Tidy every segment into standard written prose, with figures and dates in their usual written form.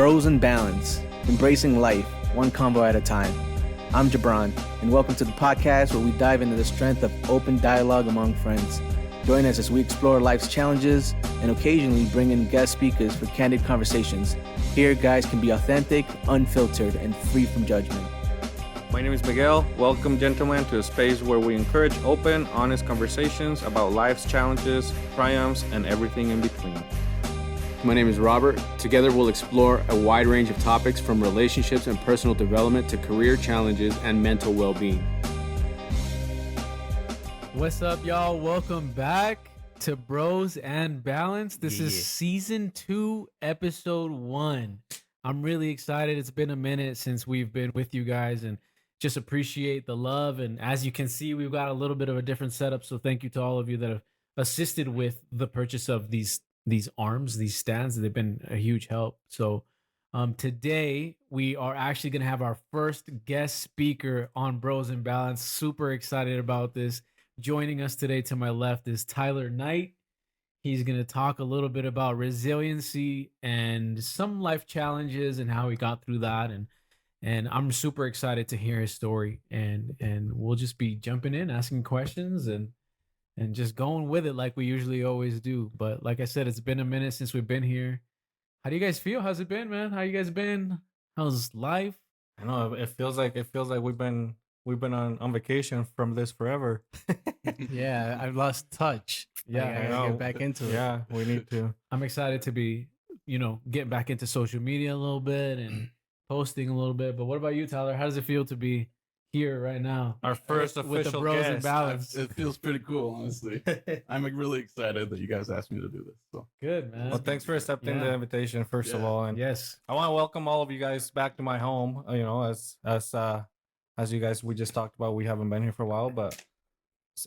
Bros and Balance, Embracing Life, one convo at a time. I'm Jabron, and welcome to the podcast where we dive into the strength of open dialogue among friends. Join us as we explore life's challenges and occasionally bring in guest speakers for candid conversations. Here, guys can be authentic, unfiltered, and free from judgment. My name is Miguel. Welcome, gentlemen, to a space where we encourage open, honest conversations about life's challenges, triumphs, and everything in between. My name is Robert. Together we'll explore a wide range of topics from relationships and personal development to career challenges and mental well-being. What's up, y'all? Welcome back to Bros and Balance. This is season 2, episode 1. I'm really excited. It's been a minute since we've been with you guys and just appreciate the love. And as you can see, we've got a little bit of a different setup. So thank you to all of you that have assisted with the purchase of these arms, these stands. They've been a huge help. So today we are actually going to have our first guest speaker on Bros and Balance. Super excited about this. Joining us today to my left is Tyler Knight. He's going to talk a little bit about resiliency and some life challenges and how he got through that. And I'm super excited to hear his story. And we'll just be jumping in, asking questions and just going with it like we usually always do. But like I said, it's been a minute since we've been here. How do you guys feel? How's it been, man? How you guys been? How's life? I know it feels like we've been on vacation from this forever. Yeah, I've lost touch. Yeah, I gotta get back into it. Yeah, we need to. I'm excited to be, getting back into social media a little bit and posting a little bit. But what about you, Tyler? How does it feel to be here right now? Our first with official the Bros guest. and Balance. It feels pretty cool, honestly. I'm really excited that you guys asked me to do this. So Good, man. Well, thanks for accepting the invitation, first of Yeah. all. And Yes. I want to welcome all of you guys back to my home. As you guys, we just talked about, we haven't been here for a while, but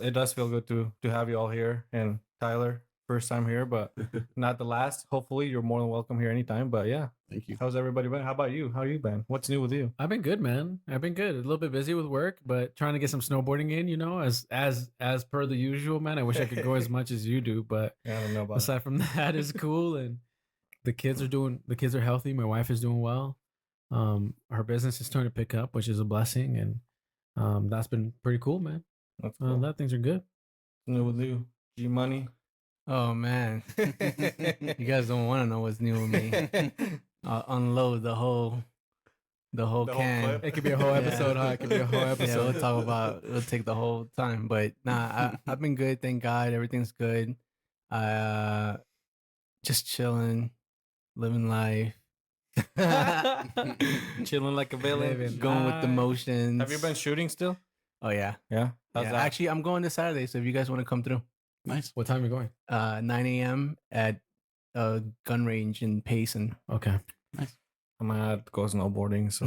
it does feel good to have you all here. And Tyler, first time here, but not the last. Hopefully, you're more than welcome here anytime. But yeah, thank you. how's everybody been? How about you? How you been? What's new with you? I've been good, man. I've been good. A little bit busy with work, but trying to get some snowboarding in, as per the usual, man. I wish I could go as much as you do, but Yeah, I don't know about aside from that, it's cool. And the kids are healthy. My wife is doing well. Her business is starting to pick up, which is a blessing. And that's been pretty cool, man. That's cool. That things are good. What's new with you? G Money. Oh man, you guys don't want to know what's new with me. I'll unload the whole can. clip. It could be a whole episode, huh? It could be a whole Yeah, episode. we'll take the whole time. But I've been good. Thank God, everything's good. Just chilling, living life, Chilling like a villain. Living going with the motions. Have you been shooting still? Oh yeah. Yeah. How's Yeah, that? actually, I'm going this Saturday. So if you guys want to come through, Nice. What time are you going? 9 a.m. at a gun range in Payson. Okay. I'm gonna have to go snowboarding, so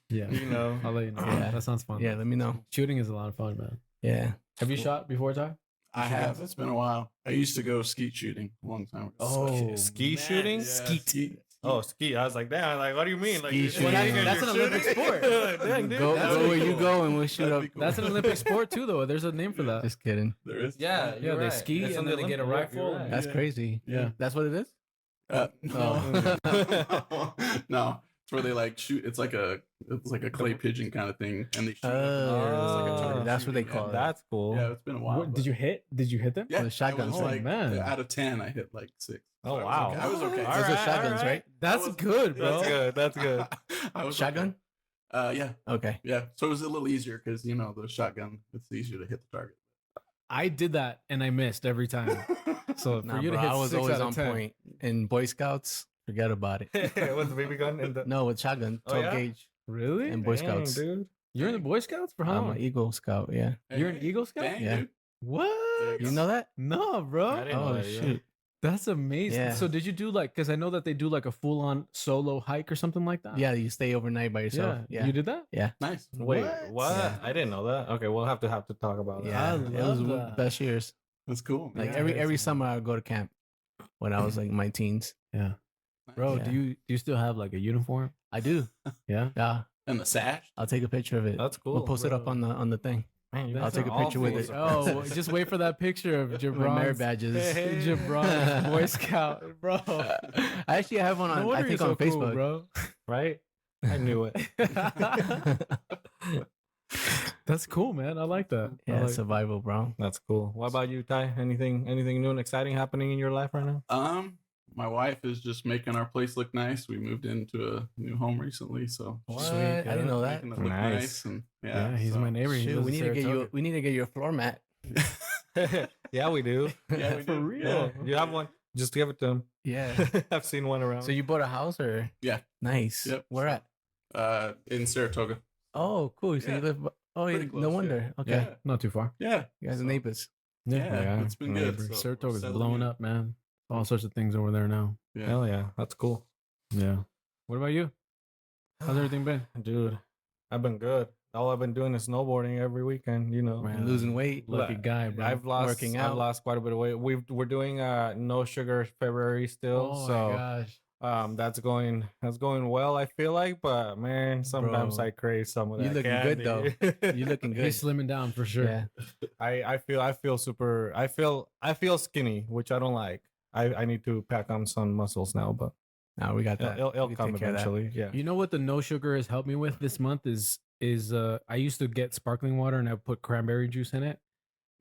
Yeah. I'll let you know. Yeah. That sounds fun. Yeah, let me know. Shooting is a lot of fun, man. Yeah. Have you shot before, Ty? I have. It's been a while. I used to go skeet shooting a long time ago. Oh, ski shooting? Yeah, Skeet. Oh, ski. I was like, damn. Like, what do you mean? Like, Ski you're shooting. shooting and That's you're an Olympic shooting? sport. Dang, dude, Go that's where pretty you cool. go and we'll shoot That'd up. be cool. That's an Olympic sport too, though. There's a name for that. Just kidding. There is. Yeah, Yeah, they ski It's and on then the they get a Olympic- rifle. you're right. That's Yeah. crazy. Yeah. That's what it is? No. No. It's where they like shoot. It's like a clay pigeon kind of thing, and they shoot. Oh, that's what they shooting. call it. That's cool. Yeah, it's been a while. What, did you hit them? Yeah, With a shotgun? I was Oh, like, man. out of 10, I hit like 6. Oh, So wow. I was okay. All Those are right, shotguns, all right. right? That's good, bro. That's good. That's good. I was Shotgun? Okay. Yeah, Okay. yeah. So it was a little easier because the shotgun, it's easier to hit the target. I did that and I missed every time. So for Nah, you to bro, hit I was 6 always out of on 10. point. In Boy Scouts, forget about it. What's the BB gun? In the... No, with shotgun, Oh, 12 yeah? gauge, Really? and Boy Dang, Scouts. dude. You're in the Boy Scouts for how I'm long? an Eagle Scout, yeah. You're an Eagle Scout? Dang, Yeah. dude. What? You know that? No, I bro. didn't know Oh, that, yeah. shoot. That's amazing. Yeah. So did you do because I know that they do like a full on solo hike or something like that? Yeah, you stay overnight by yourself. Yeah. You did that? Nice. Wait, What? what? Yeah. I didn't know that. Okay, we'll have to talk about that. Yeah. I It was love the that. best years. That's cool. Like Yeah, every that's summer I would go to camp when I was like in my teens. Yeah. Bro, Yeah. do you still have like a uniform? I do. Yeah. Yeah. And the sash. I'll take a picture of it. That's cool. We'll post it up bro. on the thing. Man, you I'll guys take are a picture with awful it. Oh, surprises. well, just wait for that picture of with merit Jabron's badges. Jabron's Boy Scout, bro. I actually have one No on. wonder I think you're on so cool, Facebook, bro. Right? I knew it. That's cool, man. I like that. I Yeah, like- survival, bro. That's cool. What about you, Ty? Anything new and exciting happening in your life right now? My wife is just making our place look nice. We moved into a new home recently, so What? she's I didn't know that. making it look Nice. nice. And yeah, he's my neighbor. He Shoot, lives we in need to get you. Saratoga. We need to get you a floor mat. Yeah, we do. Yeah, we For do. real. Yeah. You have one? Just give it to him. Yeah. I've seen one around. So you bought a house or? Yeah. Nice. Yep. Where at? In Saratoga. Oh, cool. So Yeah. you live. Oh, Pretty no close, yeah. wonder. Okay. Yeah. Not too far. Yeah. You guys are So- neighbors. Yeah, it's been good. neighbor. So Saratoga's we're blowing settling up, man. All sorts of things over there now. in. Yeah. Hell yeah, that's cool. Yeah. What about you? How's everything been? Dude, I've been good. All I've been doing is snowboarding every weekend, you know. Man. Losing weight. Lucky guy, bro. I've lost Working I've out. lost quite a bit of weight. We're doing no sugar February still. Oh so my gosh. that's going well, I feel like, but man, sometimes Bro, I crave some of that. you looking good, though. You looking good. He's slimming down for sure. Yeah. I feel super I feel skinny, which I don't like. I need to pack on some muscles now, but Now we got that. it'll We come take care of that. eventually. Yeah. You know what the no sugar has helped me with this month is I used to get sparkling water and I put cranberry juice in it,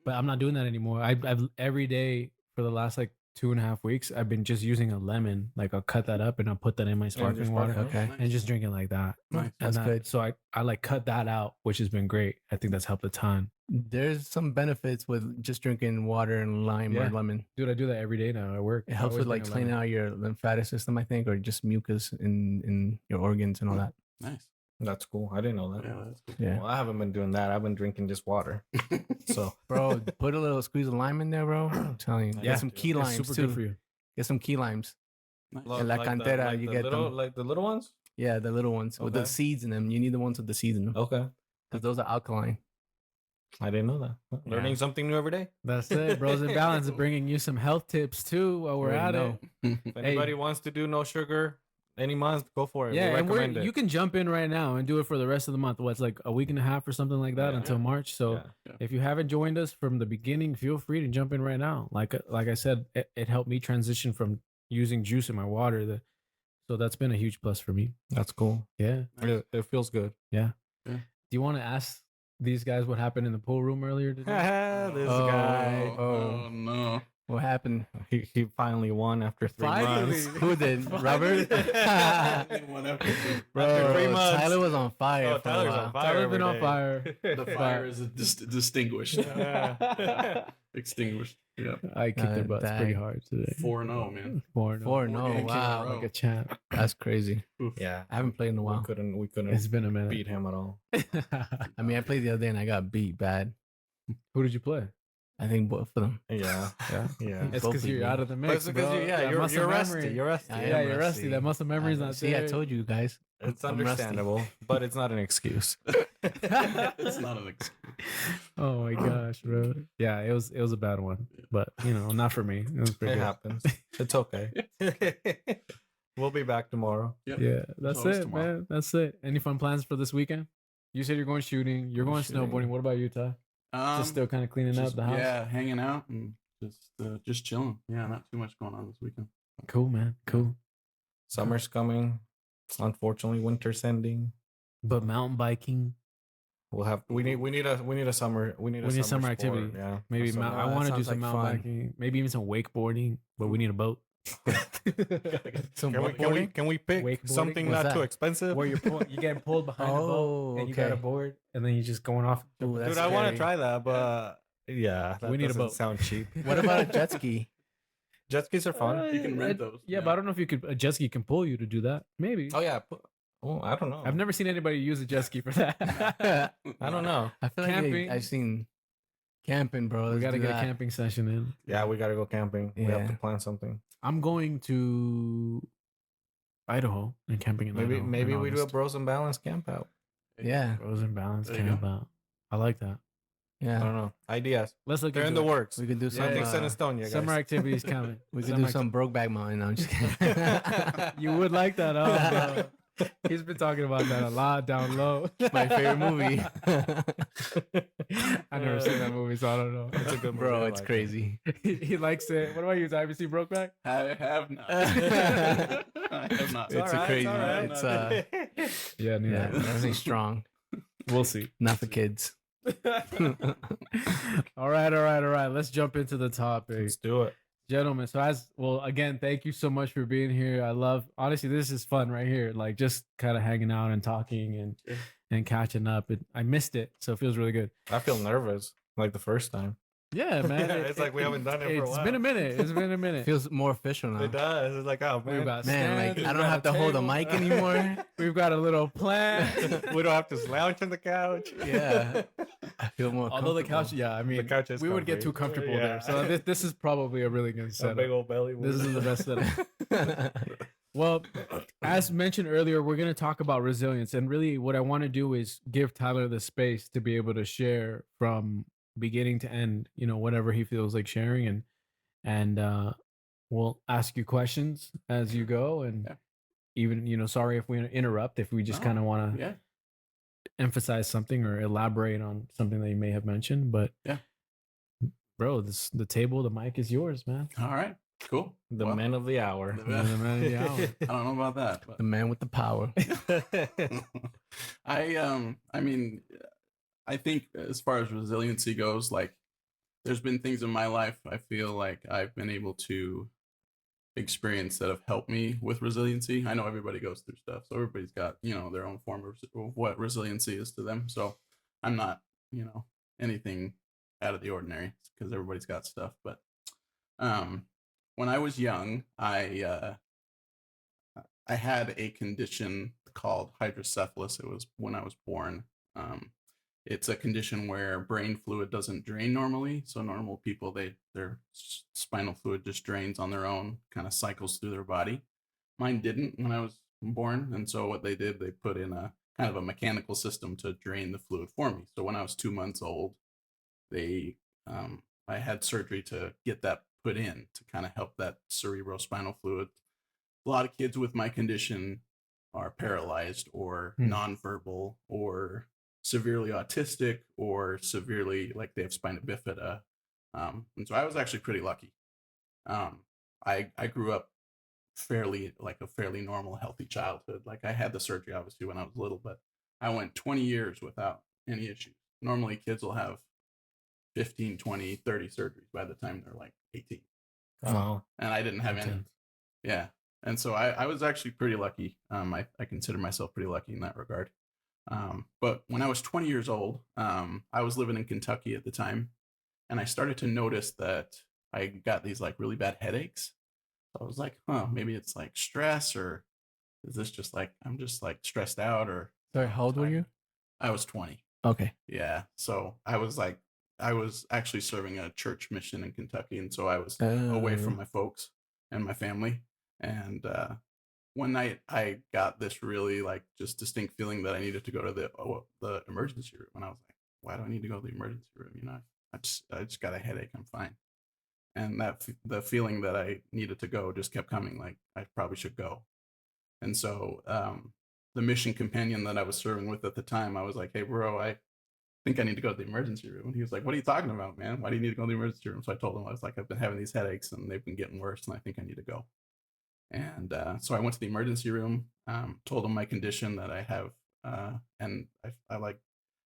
but I'm not doing that anymore. I've every day for the last like 2.5 weeks I've been just using a lemon. Like I'll cut that up and I'll put that in my sparkling water Okay. and just drink it like that. Nice. And That's that- good. So I like cut that out, which has been great. I think that's helped a ton. There's some benefits with just drinking water and lime Yeah. or lemon. Dude, I do that every day now at work. It helps with like cleaning out your lymphatic system, I think, or just mucus in your organs and all that. Nice. That's cool. I didn't know that. Yeah, that's cool. Yeah. Well, I haven't been doing that. I've been drinking just water. So Bro, put a little squeeze of lime in there, bro. I'm telling you. Yeah, Get some key It's limes super too. good for you. Get some key limes. Nice. In La Cantera, you get little, them. like the little ones. Yeah, the little ones with the Okay. seeds in them. You need the ones with the seeds in them Okay, because those are alkaline. I didn't know that. Yeah. Learning something new every day. That's it. Bros and Balance is bringing you some health tips too while we're at Already it. If anybody wants to do no sugar any month, go for it. Yeah, we and recommend it. you can jump in right now and do it for the rest of the month. What's like a week and a half or something like that Yeah. until March. So Yeah. if you haven't joined us from the beginning, feel free to jump in right now. Like I said, it helped me transition from using juice in my water. So that's been a huge plus for me. That's cool. Yeah. It feels good. Do you want to ask these guys what happened in the pool room earlier today? This Oh. guy. Oh no. What happened? He finally won after 3 months. Who did? Robert? One after Bro, After 3 months. Tyler was on fire. Oh, for a Tyler's while. on fire. Tyler's been every on day. fire. the fire is distinguished. Yeah. Extinguished. Yeah. I kicked their butts pretty Dang. hard today. 4-0, man. 4-0. 4-0. games in a Wow. row. Like a champ. That's crazy. Yeah. I haven't played in a We while. couldn't It's been a minute. beat him at all. I mean, I played the other day and I got beat bad. Who did you play? I think both of them. Yeah. Yeah. Yeah. It's Both because of you're you. out of the But mix. it's because bro. That muscle you're memory. rusty. You're rusty. I Yeah, am you're rusty. That muscle memory's not See, I there. told you guys. It's I'm rusty. understandable, but it's not an excuse. It's not an excuse. Oh my gosh, bro. Yeah, it was a bad one, but not for me. It was pretty It good. happens. It's okay. We'll be back tomorrow. Yep. Yeah, that's Always it, tomorrow. man. That's it. Any fun plans for this weekend? You said you're going shooting. You're I'm going shooting. snowboarding. What about you, Ty? Just still kind of cleaning up just- the house. Yeah, hanging out and just chilling. Yeah, not too much going on this weekend. Cool, man. Cool. Summer's coming. Unfortunately, winter's ending. But mountain biking, We need a summer summer sport, activity. Yeah, maybe a summer- I that want to do sounds some like mountain fun. biking. Maybe even some wakeboarding, but we need a boat. Some Can we pick Wakeboarding? something What's not too that? expensive? Where you get pulled behind the boat, and you got a okay. board, and then you just going off. Ooh, Dude, that's I want to scary. try that, but yeah, that We need a doesn't boat. sound cheap. What about a jet ski? Jet skis are fun. You can rent those. Yeah, but I don't know if a jet ski can pull you to do that. Maybe. Oh yeah. I don't know. I've never seen anybody use a jet ski for that. I don't know. I feel like Camping. I've seen camping, bro. we Let's got to do get a that. camping session in. Yeah, we gotta go camping. We have to Yeah. plan something. I'm going to Idaho and camping in Idaho. Maybe in we do a August. Bros and Balance camp out. Yeah, Bros and Balance There you camp go. out. I like that. I yeah. don't know. Ideas. Let's look They're in into the it. works. We could do some. Nothing's set in stone yet, guys. Summer activities coming. We could Summer do some Brokeback Mountain. No, I'm just kidding. You would like that, huh? Bro? He's been talking about that a lot down low. My favorite movie. I've never seen that movie, so I don't know. It's a good movie. Bro, I it's like it. crazy. He likes it. What about you? Have you seen Brokeback? I have not. I have not. It's a crazy. It's Yeah, yeah, definitely strong. We'll see. Not for kids. All right. Let's jump into the topic, Let's do it. gentlemen. So again, thank you so much for being here. Honestly, this is fun right here. Like just kind of hanging out and talking and catching up. I missed it, so it feels really good. I feel nervous like the first time. Yeah, man. It's like we haven't done it for a It's while. been a minute. It's been a minute. Feels more official now. It does. It's like, oh We've man, got Man, like stands, I we've don't got have to hold a table. mic anymore. We've got a little plan. we don't have to slouch on the couch. Yeah. I feel more. Although the comfortable. couch, yeah, I mean, couch is we would get comfy. too comfortable Yeah. there. So this is probably a really good A setup. big old belly. This is the best setup. Well, as mentioned earlier, we're going to talk about resilience. And really, what I want to do is give Tyler the space to be able to share from beginning to end, whatever he feels like sharing. And we'll ask you questions as you go. And Yeah. even, sorry if we interrupt, if we just No, kind of want to Yeah. emphasize something or elaborate on something that you may have mentioned. But Yeah. bro, the mic is yours, man. All right. Cool. the Well, man of the hour. the You're the man of the hour. I don't know about that, The but man with the power. I mean, I think as far as resiliency goes, like there's been things in my life I feel like I've been able to experience that have helped me with resiliency. I know everybody goes through stuff, so everybody's got, their own form of what resiliency is to them. So I'm not, anything out of the ordinary because everybody's got stuff. But when I was young, I had a condition called hydrocephalus. It was when I was born. It's a condition where brain fluid doesn't drain normally. So normal people, their spinal fluid just drains on their own, kind of cycles through their body. Mine didn't when I was born, and so what they did, they put in a kind of a mechanical system to drain the fluid for me. So when I was 2 months old, I had surgery to get that put in to kind of help that cerebrospinal fluid. A lot of kids with my condition are paralyzed or nonverbal or severely autistic or severely like they have spina bifida. And so I was actually pretty lucky. I grew up a fairly normal, healthy childhood. Like I had the surgery obviously when I was little, but I went 20 years without any issues. Normally kids will have 15, 20, 30 surgeries by the time they're like 18. Wow. And I didn't have any. Yeah. And so I was actually pretty lucky. I consider myself pretty lucky in that regard. But when I was 20 years old, I was living in Kentucky at the time, and I started to notice that I got these like really bad headaches. So I was like, maybe it's like stress, or is this just like I'm just like stressed out, or Sorry, how old were you? I was 20. Okay. Yeah. So I was actually serving a church mission in Kentucky, and so I was away from my folks and my family. And one night I got this really like just distinct feeling that I needed to go to the emergency room, and I was like, why do I need to go to the emergency room? I just got a headache. I'm fine. And the feeling that I needed to go just kept coming. Like I probably should go. And so the mission companion that I was serving with at the time, I was like, hey, bro, I think I need to go to the emergency room. And he was like, what are you talking about, man? Why do you need to go to the emergency room? So I told him, I was like, I've been having these headaches and they've been getting worse, and I think I need to go. And so I went to the emergency room, told him my condition that I have, and I like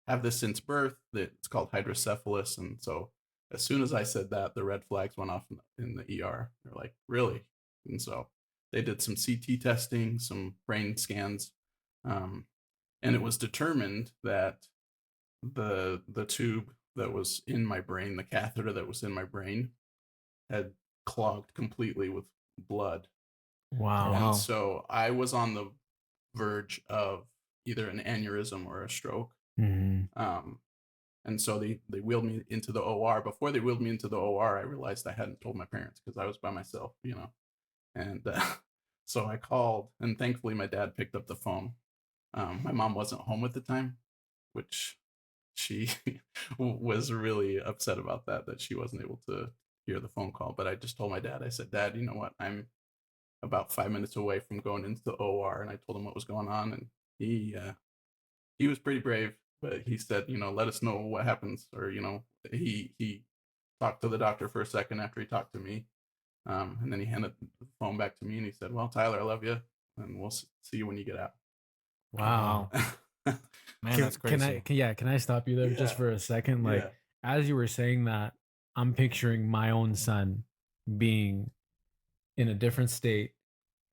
have this since birth, that it's called hydrocephalus. And so as soon as I said that, the red flags went off in the ER. They're like, really? And so they did some CT testing, some brain scans, and it was determined that the tube that was in my brain, the catheter that was in my brain, had clogged completely with blood. Wow. And so I was on the verge of either an aneurysm or a stroke. And so they wheeled me into the OR. Before they wheeled me into the OR, I realized I hadn't told my parents because I was by myself, And so I called, and thankfully my dad picked up the phone. My mom wasn't home at the time, which she was really upset about that she wasn't able to hear the phone call. But I just told my dad, I said, Dad, you know what? I'm about 5 minutes away from going into the OR. And I told him what was going on. And he was pretty brave. but he said, let us know what happens, or he talked to the doctor for a second after he talked to me, and then he handed the phone back to me and he said, "Well, Tyler, I love you, and we'll see you when you get out." Wow. Man, that's crazy. Can I stop you there just Yeah. for a second? Like, Yeah. as you were saying that, I'm picturing my own son being in a different state,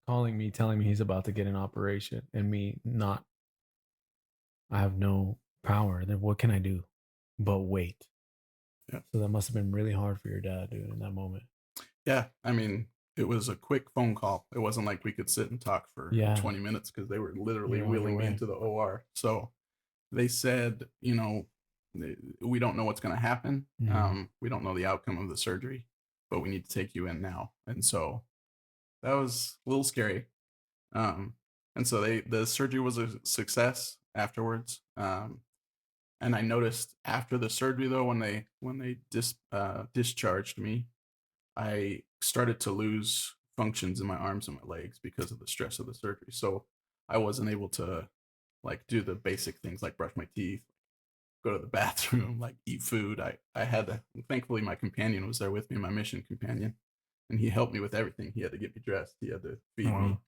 calling me, telling me he's about to get an operation, and me not. I have no power. Then what can I do? But wait. Yeah. So that must have been really hard for your dad, dude, in that moment. Yeah, I mean, it was a quick phone call. It wasn't like we could sit and talk for Yeah. 20 minutes because they were literally You're on your wheeling me way. into the OR. So they said, we don't know what's going to happen. Mhm. We don't know the outcome of the surgery, but we need to take you in now. And so that was a little scary. And so the surgery was a success afterwards. And I noticed after the surgery, though, when they discharged me, I started to lose functions in my arms and my legs because of the stress of the surgery. So I wasn't able to like do the basic things like brush my teeth, go to the bathroom, like eat food. I had to, thankfully my companion was there with me, my mission companion, and he helped me with everything. He had to get me dressed. He had to feed me.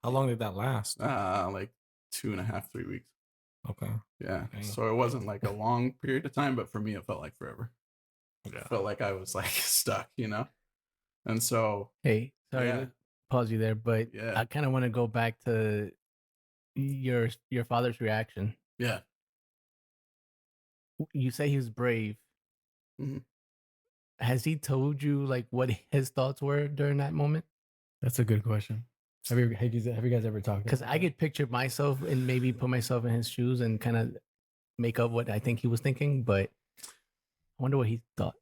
How long did that last? Like 2.5, 3 weeks. Okay. Yeah. Dang. So it wasn't like a long period of time, but for me it felt like forever. Yeah. It felt like I was like stuck, And so Hey, sorry Yeah. to pause you there, but Yeah. I kind of want to go back to your father's reaction. yeah. You say he was brave. Mhm. Has he told you like what his thoughts were during that moment? That's a good question. Have you guys ever talked? Because I could picture myself and maybe put myself in his shoes and kind of make up what I think he was thinking, but I wonder what he thought.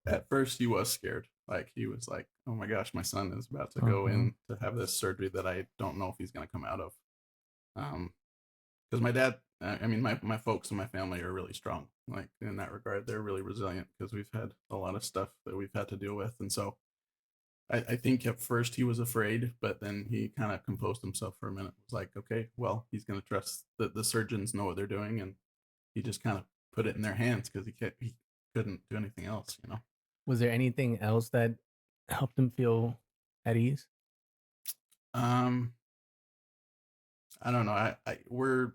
At first he was scared. Like he was like, "Oh my gosh, my son is about to go in to have this surgery that I don't know if he's going to come out of." Because my dad, I mean, my folks and my family are really strong. Like in that regard, they're really resilient because we've had a lot of stuff that we've had to deal with, and so I think at first he was afraid, but then he kind of composed himself for a minute. Was like, okay, well, he's going to trust that the surgeons know what they're doing, and he just kind of put it in their hands because he couldn't do anything else. Was there anything else that helped him feel at ease? I don't know. We're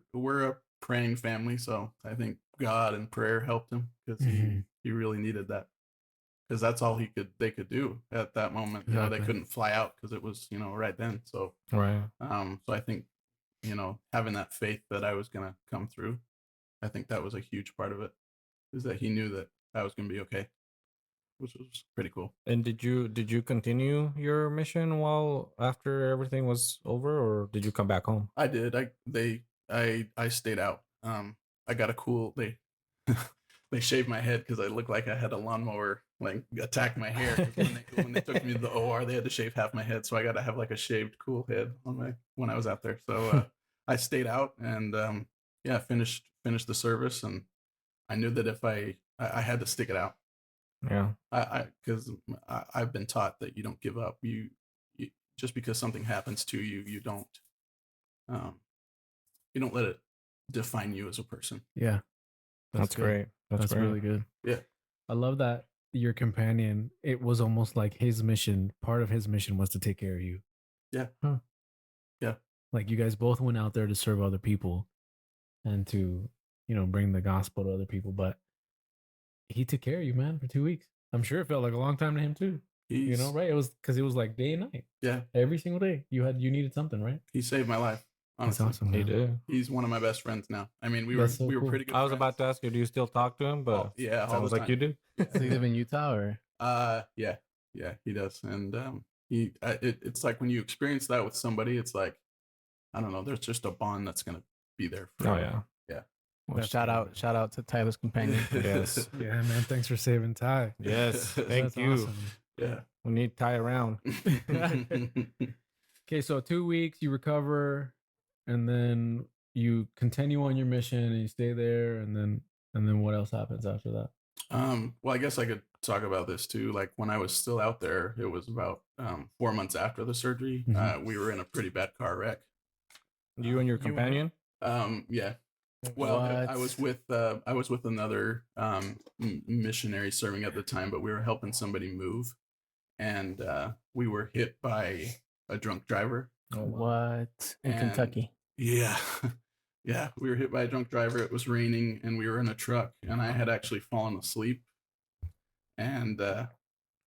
a praying family, so I think God and prayer helped him because he really needed that, because that's all they could do at that moment. Exactly. They couldn't fly out because it was right then. So Right. so I think having that faith that I was gonna come through, I think that was a huge part of it, is that he knew that I was gonna be okay, which was pretty cool. And did you continue your mission while after everything was over, or did you come back home? I did. I stayed out. I got a cool. They shaved my head because I looked like I had a lawnmower like attack my hair. 'Cause when they took me to the OR, they had to shave half my head, so I got to have like a shaved cool head on when I was out there. So I stayed out and finished the service, and I knew that if I had to stick it out. Yeah. Because I've been taught that you don't give up. You just because something happens to you, you don't let it define you as a person. Yeah. That's good. great. That's great. really good. Yeah. I love that your companion, it was almost like his mission, part of his mission was to take care of you. Yeah. Huh. Yeah. Like you guys both went out there to serve other people and to, bring the gospel to other people, but he took care of you, man, for 2 weeks. I'm sure it felt like a long time to him too. Right? It was because it was like day and night. Yeah. Every single day you needed something, right? He saved my life. Honestly. That's awesome. He Man. did. He's one of my best friends now. I mean, we That's were so cool. pretty good. I was friends. about to ask you, do you still talk to him? But yeah, all sounds the like time. you do. Does he live in Utah or? Yeah, he does, and it's like when you experience that with somebody, it's like, I don't know, there's just a bond that's gonna be there. Oh Forever. yeah. Well, That's shout out to Tyler's companion. Yes. Yeah, man. Thanks for saving Ty. Yes. Thank That's you. awesome. Yeah. We need Ty around. Okay, so 2 weeks you recover, and then you continue on your mission, and you stay there, and then what else happens after that? Well, I guess I could talk about this too. Like when I was still out there, it was about 4 months after the surgery. Mhm. We were in a pretty bad car wreck. You and your companion? Yeah. Well, What? I was with another missionary serving at the time, but we were helping somebody move, and we were hit by a drunk driver. What? In And- Kentucky? Yeah, yeah, we were hit by a drunk driver. It was raining, and we were in a truck, and I had actually fallen asleep. And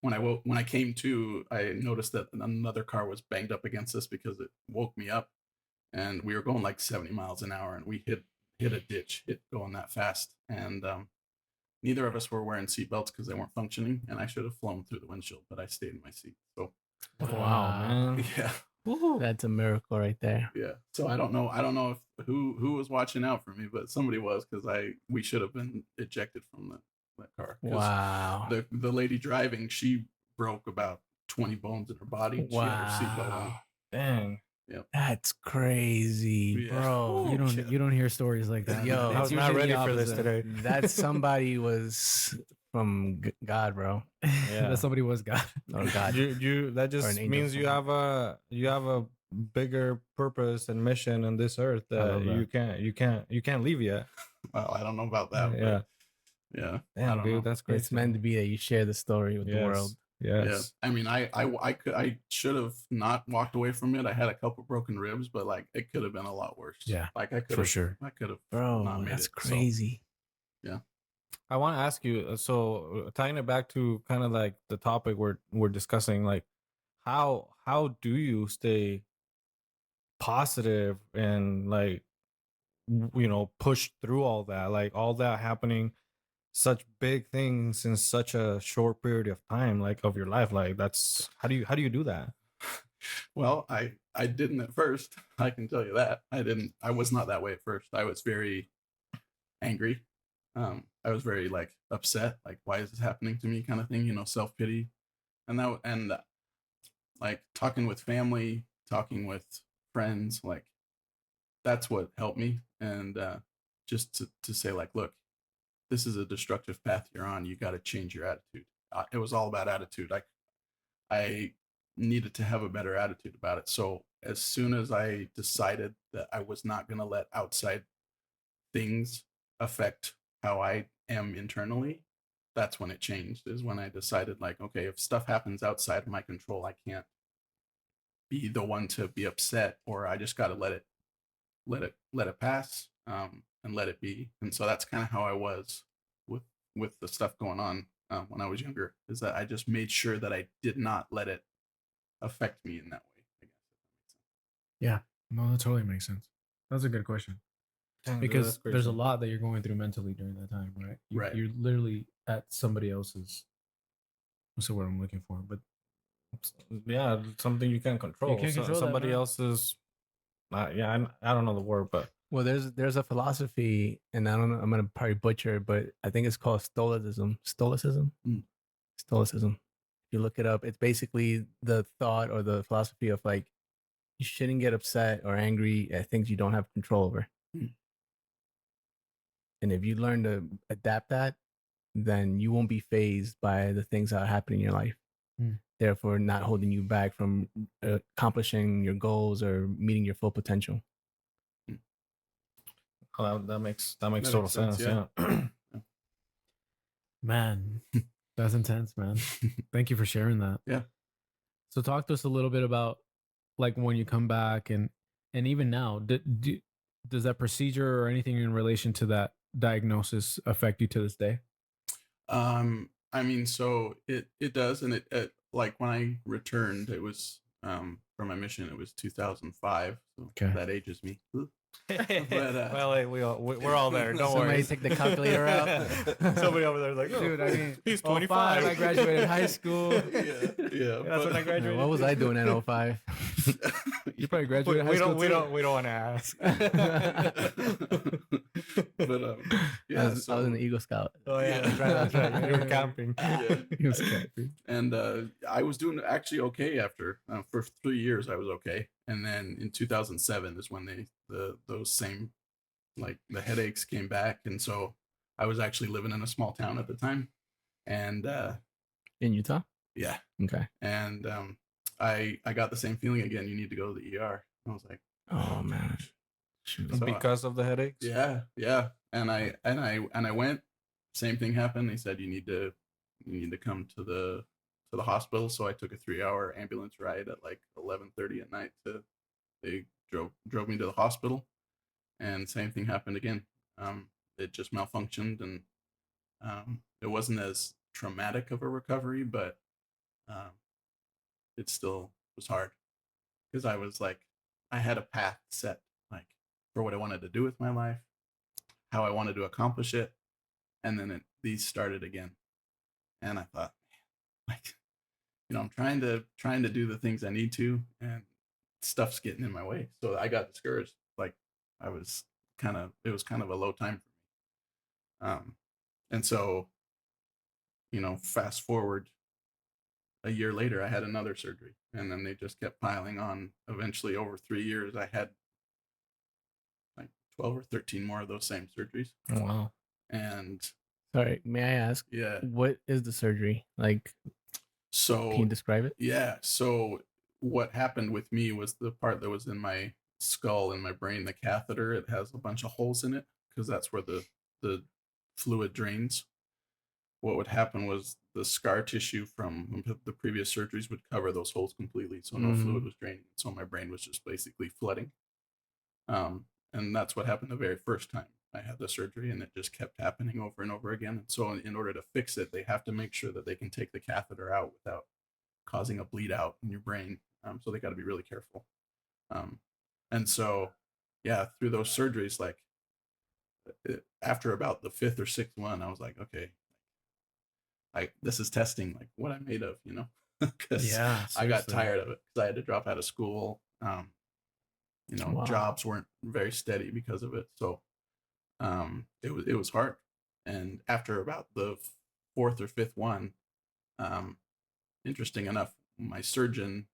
when I came to, I noticed that another car was banged up against us because it woke me up, and we were going like 70 miles an hour, and we hit a ditch, going that fast, and neither of us were wearing seatbelts because they weren't functioning, and I should have flown through the windshield, but I stayed in my seat. So Wow, man. yeah, That's a miracle right there. yeah. So I don't know if who was watching out for me, but somebody was, because we should have been ejected from that car. 'Cause Wow. the lady driving, she broke about 20 bones in her body. She had her seatbelt on. Wow. Dang. That's crazy, Yeah. bro. You don't hear stories like that. Yo, man. I It's was not usually ready the for this opposite. today. That somebody was from God, bro. Yeah. That somebody was God. Or God. You that Or just an angel means you from have a bigger purpose and mission on this earth that love that. you can't leave yet. Well, I don't know about that. Yeah. But yeah. I Damn, don't dude, know. that's crazy. It's meant to be that you share the story with the world. Yes. Yeah, I mean, I should have not walked away from it. I had a couple broken ribs, but like it could have been a lot worse. Yeah, like I could for have, sure. I could have, Bro, not made that's it. So, crazy. I want to ask you, so tying it back to kind of like the topic we're discussing, like how do you stay positive and like push through all that, like all that happening, such big things in such a short period of time, like of your life, like that's how do you do that? well, I didn't at first. I can tell you that I didn't. I was not that way at first. I was very angry. I was very like upset. Like, why is this happening to me? Kind of thing. Self pity, and like talking with family, talking with friends, like that's what helped me. And just to say like, look, this is a destructive path you're on. You got to change your attitude. It was all about attitude. I needed to have a better attitude about it. So as soon as I decided that I was not going to let outside things affect how I am internally, that's when it changed. Is when I decided like, okay, if stuff happens outside of my control, I can't be the one to be upset, or I just got to let it pass, and let it be. And so that's kind of how I was with the stuff going on when I was younger. Is that I just made sure that I did not let it affect me in that way. I guess, if that makes sense. Yeah, no, that totally makes sense. That's a good question. Dang, dude, Because that's there's a crazy. lot that you're going through mentally during that time, right? Right. You're literally at somebody else's. What's the word I'm looking for? But Yeah, something you can't control. can't control that, somebody man. else's. Yeah, I don't know the word, but Well, there's a philosophy, and I don't know, I'm gonna probably butcher it, but I think it's called Stoicism. Stoicism. Mm. Stoicism. If you look it up, it's basically the thought or the philosophy of like you shouldn't get upset or angry at things you don't have control over. Mm. And if you learn to adapt that, then you won't be phased by the things that happen in your life. Mm. Therefore, not holding you back from accomplishing your goals or meeting your full potential. oh, that makes That total makes sense. sense, Yeah. man, that's intense, man. Thank you for sharing that. Yeah. So talk to us a little bit about like when you come back and even now, does that procedure or anything in relation to that diagnosis affect you to this day? I mean, so it does, and it like when I returned, it was from my mission. It was 2005. So Okay. that ages me. well, hey, we're all there. Don't Somebody worry. take the calculator out. Somebody over there is like, oh, Dude, I mean, he's 05, 25. I graduated high school. Yeah. That's when I graduated. What was I doing at 05? You probably We, graduated high school. we don't want to ask. But yeah, I was in the Eagle Scout. Oh yeah, that's right. You were camping. Yeah. He was camping. And I was doing actually okay after for 3 years. I was okay, and then in 2007 is when those same like the headaches came back, and so I was actually living in a small town at the time, and In Utah? yeah, Okay. and I got the same feeling again. You need to go to the ER. I was like, Oh, man. So, because of the headaches. yeah. And I went. Same thing happened. They said you need to come to the hospital. So I took a 3-hour ambulance ride at like 11:30 at night to. They drove me to the hospital, and same thing happened again. It just malfunctioned, and it wasn't as traumatic of a recovery, but um, it still was hard because I was like, I had a path set, like for what I wanted to do with my life, how I wanted to accomplish it, and then these started again, and I thought, like, I'm trying to do the things I need to, and stuff's getting in my way. So I got discouraged. Like I was it was kind of a low time for me. And so, fast forward a year later, I had another surgery, and then they just kept piling on. Eventually, over 3 years, I had like 12 or 13 more of those same surgeries. Wow. And Sorry, may I ask? yeah, What is the surgery? Like, so can you describe it? yeah, so what happened with me was the part that was in my skull, in my brain, the catheter. It has a bunch of holes in it because that's where the fluid drains. What would happen was the scar tissue from the previous surgeries would cover those holes completely, so no fluid was draining. So my brain was just basically flooding. And that's what happened the very first time I had the surgery, and it just kept happening over and over again. And so, in order to fix it, they have to make sure that they can take the catheter out without causing a bleed out in your brain. So they got to be really careful. And so, yeah, through those surgeries, like after about the fifth or sixth one, I was like, okay, this is testing like what I'm made of, because I got tired of it because I had to drop out of school. Wow. Jobs weren't very steady because of it. So it was hard. And after about the fourth or fifth one, interesting enough, my surgeon,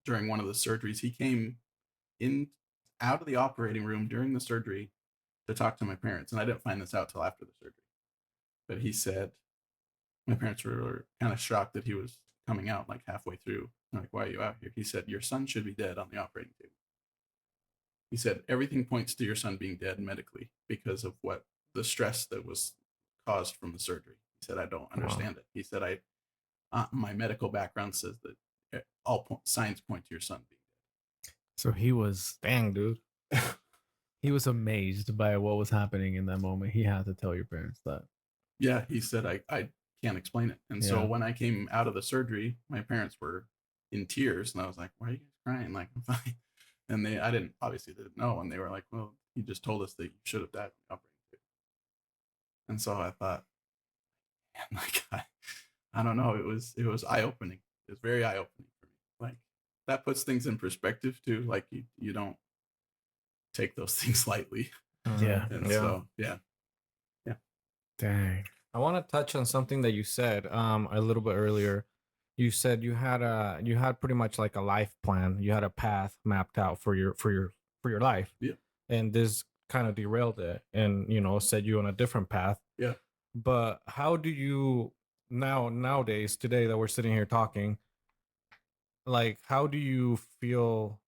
during one of the surgeries, he came in out of the operating room during the surgery to talk to my parents. And I didn't find this out till after the surgery. But he said, my parents were kind of shocked that he was coming out like halfway through. I'm like, why are you out here? He said, your son should be dead on the operating table. He said, everything points to your son being dead medically because of what the stress that was caused from the surgery. He said, I don't understand it. He said, my medical background says that all signs point to your son being dead. So he was Dang, dude. he was amazed by what was happening in that moment. He had to tell your parents that. Yeah, he said, I can't explain it. And so when I came out of the surgery, my parents were in tears, and I was like, why are you guys crying? Like, I'm fine. And I obviously didn't know. And they were like, well, he just told us that you should have died. And so I thought, man, like, I don't know. It was eye opening. It was very eye opening for me. Like, that puts things in perspective too. Like, you don't take those things lightly. Yeah. And so, yeah. Dang. I want to touch on something that you said a little bit earlier. You said you had pretty much like a life plan. You had a path mapped out for your life. Yeah. And this kind of derailed it and set you on a different path. Yeah. But how do you nowadays, today that we're sitting here talking, like how do you feel?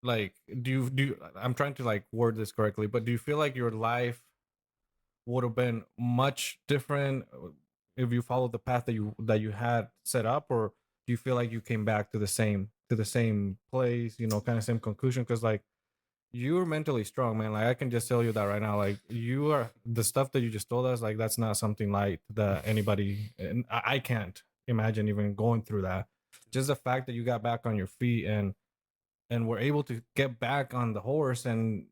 Like do you I'm trying to like word this correctly, but do you feel like your life would have been much different if you followed the path that you had set up, or do you feel like you came back to the same place, kind of same conclusion? Because like you're mentally strong, man. Like I can just tell you that right now. Like you are, the stuff that you just told us, like that's not something light that anybody, and I can't imagine even going through that. Just the fact that you got back on your feet and were able to get back on the horse, and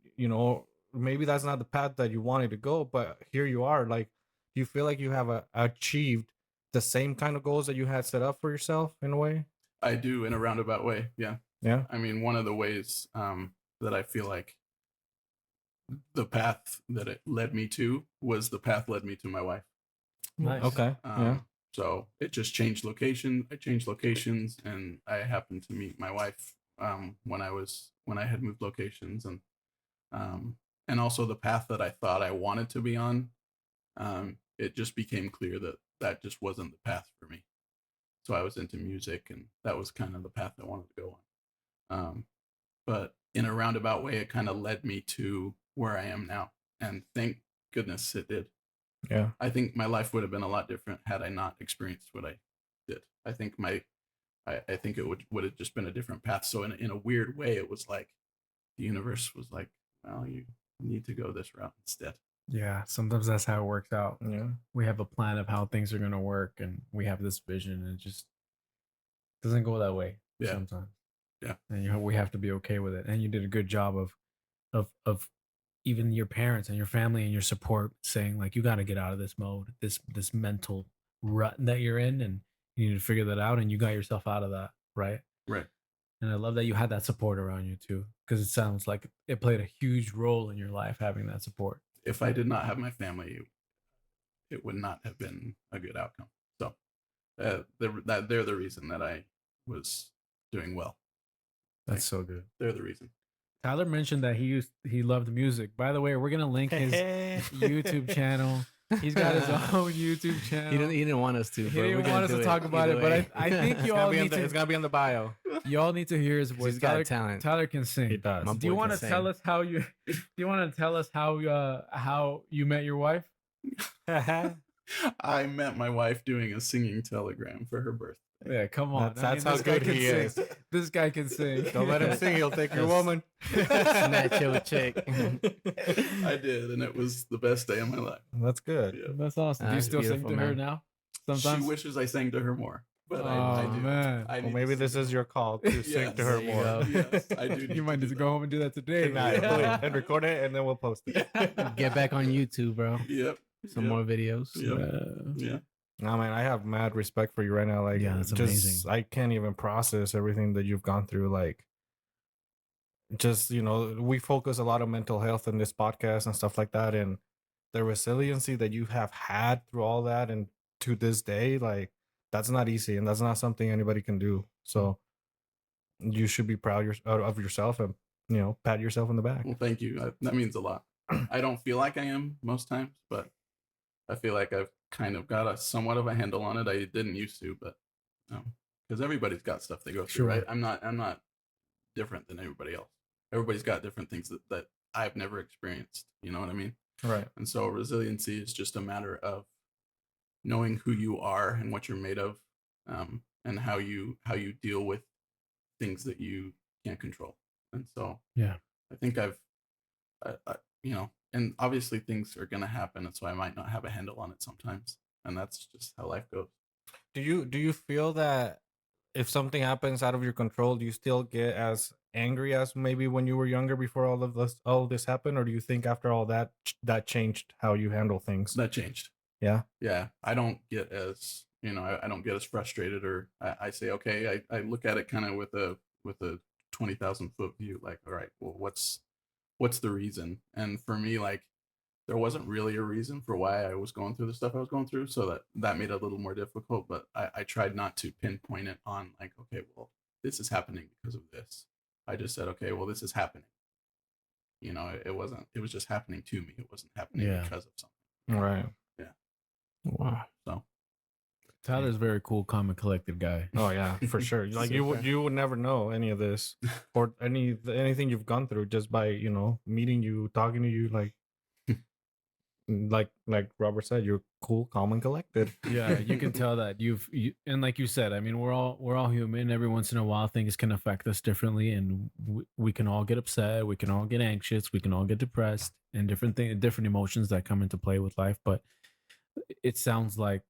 maybe that's not the path that you wanted to go, but here you are. Like, do you feel like you have achieved the same kind of goals that you had set up for yourself in a way? I do, in a roundabout way. Yeah. I mean, one of the ways that I feel like the path that it led me to was the path led me to my wife. Nice. Okay. So it just changed location. I changed locations, and I happened to meet my wife when I had moved locations, and also the path that I thought I wanted to be on. It just became clear that just wasn't the path for me. So I was into music, and that was kind of the path I wanted to go on. But in a roundabout way, it kind of led me to where I am now. And thank goodness it did. Yeah. I think my life would have been a lot different had I not experienced what I did. I think I think it would have just been a different path. So in a weird way, it was like the universe was like, well, you need to go this route instead. Yeah, sometimes that's how it works out. Yeah. We have a plan of how things are going to work, and we have this vision, and it just doesn't go that way sometimes. Yeah. And we have to be okay with it. And you did a good job of even your parents and your family and your support saying, like, you got to get out of this mode, this mental rut that you're in, and you need to figure that out, and you got yourself out of that, right? Right. And I love that you had that support around you too, because it sounds like it played a huge role in your life having that support. If I did not have my family, it would not have been a good outcome. So they're the reason that I was doing well. That's so good. They're the reason. Tyler mentioned that he loved music. By the way, we're gonna link his YouTube channel. He's got his own YouTube channel. He didn't want us to. He didn't want us to talk about it, but I think you all need to. It's gonna be on the bio. You all need to hear his voice. He's got talent. Tyler can sing. He does. Do you want to tell us how you? Do you want to tell us how you met your wife? I met my wife doing a singing telegram for her birthday. Yeah, come on. That's how good he is. This guy can sing. Don't let him sing. He'll take your woman. Snatch your chick. I did, and it was the best day of my life. That's good. Yeah. That's awesome. Do you That's still sing beautiful, to her man. now? Sometimes. She wishes I sang to her more, but Oh, I do. man. I Well, need maybe to this sing is your call to sing to her there you more. go. Yes, I do. You might need to go home and do that today. Tonight, and record it, and then we'll post it. Get back on YouTube, bro. Yep. Some Yep. more videos. Yep. Yeah. No, man, I have mad respect for you right now. Like, Yeah, that's just, amazing. I can't even process everything that you've gone through. Like, just, we focus a lot on mental health in this podcast and stuff like that. And the resiliency that you have had through all that and to this day, like, that's not easy. And that's not something anybody can do. So you should be proud of yourself and, pat yourself on the back. Well, thank you. That means a lot. I don't feel like I am most times, but I feel like I've kind of got a somewhat of a handle on it. I didn't used to, but because everybody's got stuff they go through, Sure. right? I'm not different than everybody else. Everybody's got different things that I've never experienced. You know what I mean? Right. And so resiliency is just a matter of knowing who you are and what you're made of, and how you deal with things that you can't control. And so, Yeah. I think I've, and obviously things are going to happen. And so I might not have a handle on it sometimes. And that's just how life goes. Do you feel that if something happens out of your control, do you still get as angry as maybe when you were younger before all of this happened, or do you think after all that changed how you handle things? That changed. Yeah. Yeah. I don't get as, I don't get as frustrated, or I say, okay, I look at it kind of with a 20,000 foot view. Like, all right, well, what's the reason? And for me, like, there wasn't really a reason for why I was going through the stuff I was going through. So that made it a little more difficult, but I tried not to pinpoint it on like, okay, well, this is happening because of this. I just said, okay, well, this is happening. It was just happening to me. It wasn't happening because of something. Right. Yeah. Wow. So Tyler's a very cool, calm, and collected guy. Oh yeah, for sure. Like you would never know any of this or anything you've gone through just by meeting you, talking to you, like Robert said, you're cool, calm, and collected. Yeah, you can tell that and like you said, I mean, we're all human. Every once in a while, things can affect us differently, and we can all get upset, we can all get anxious, we can all get depressed, and different emotions that come into play with life. But it sounds like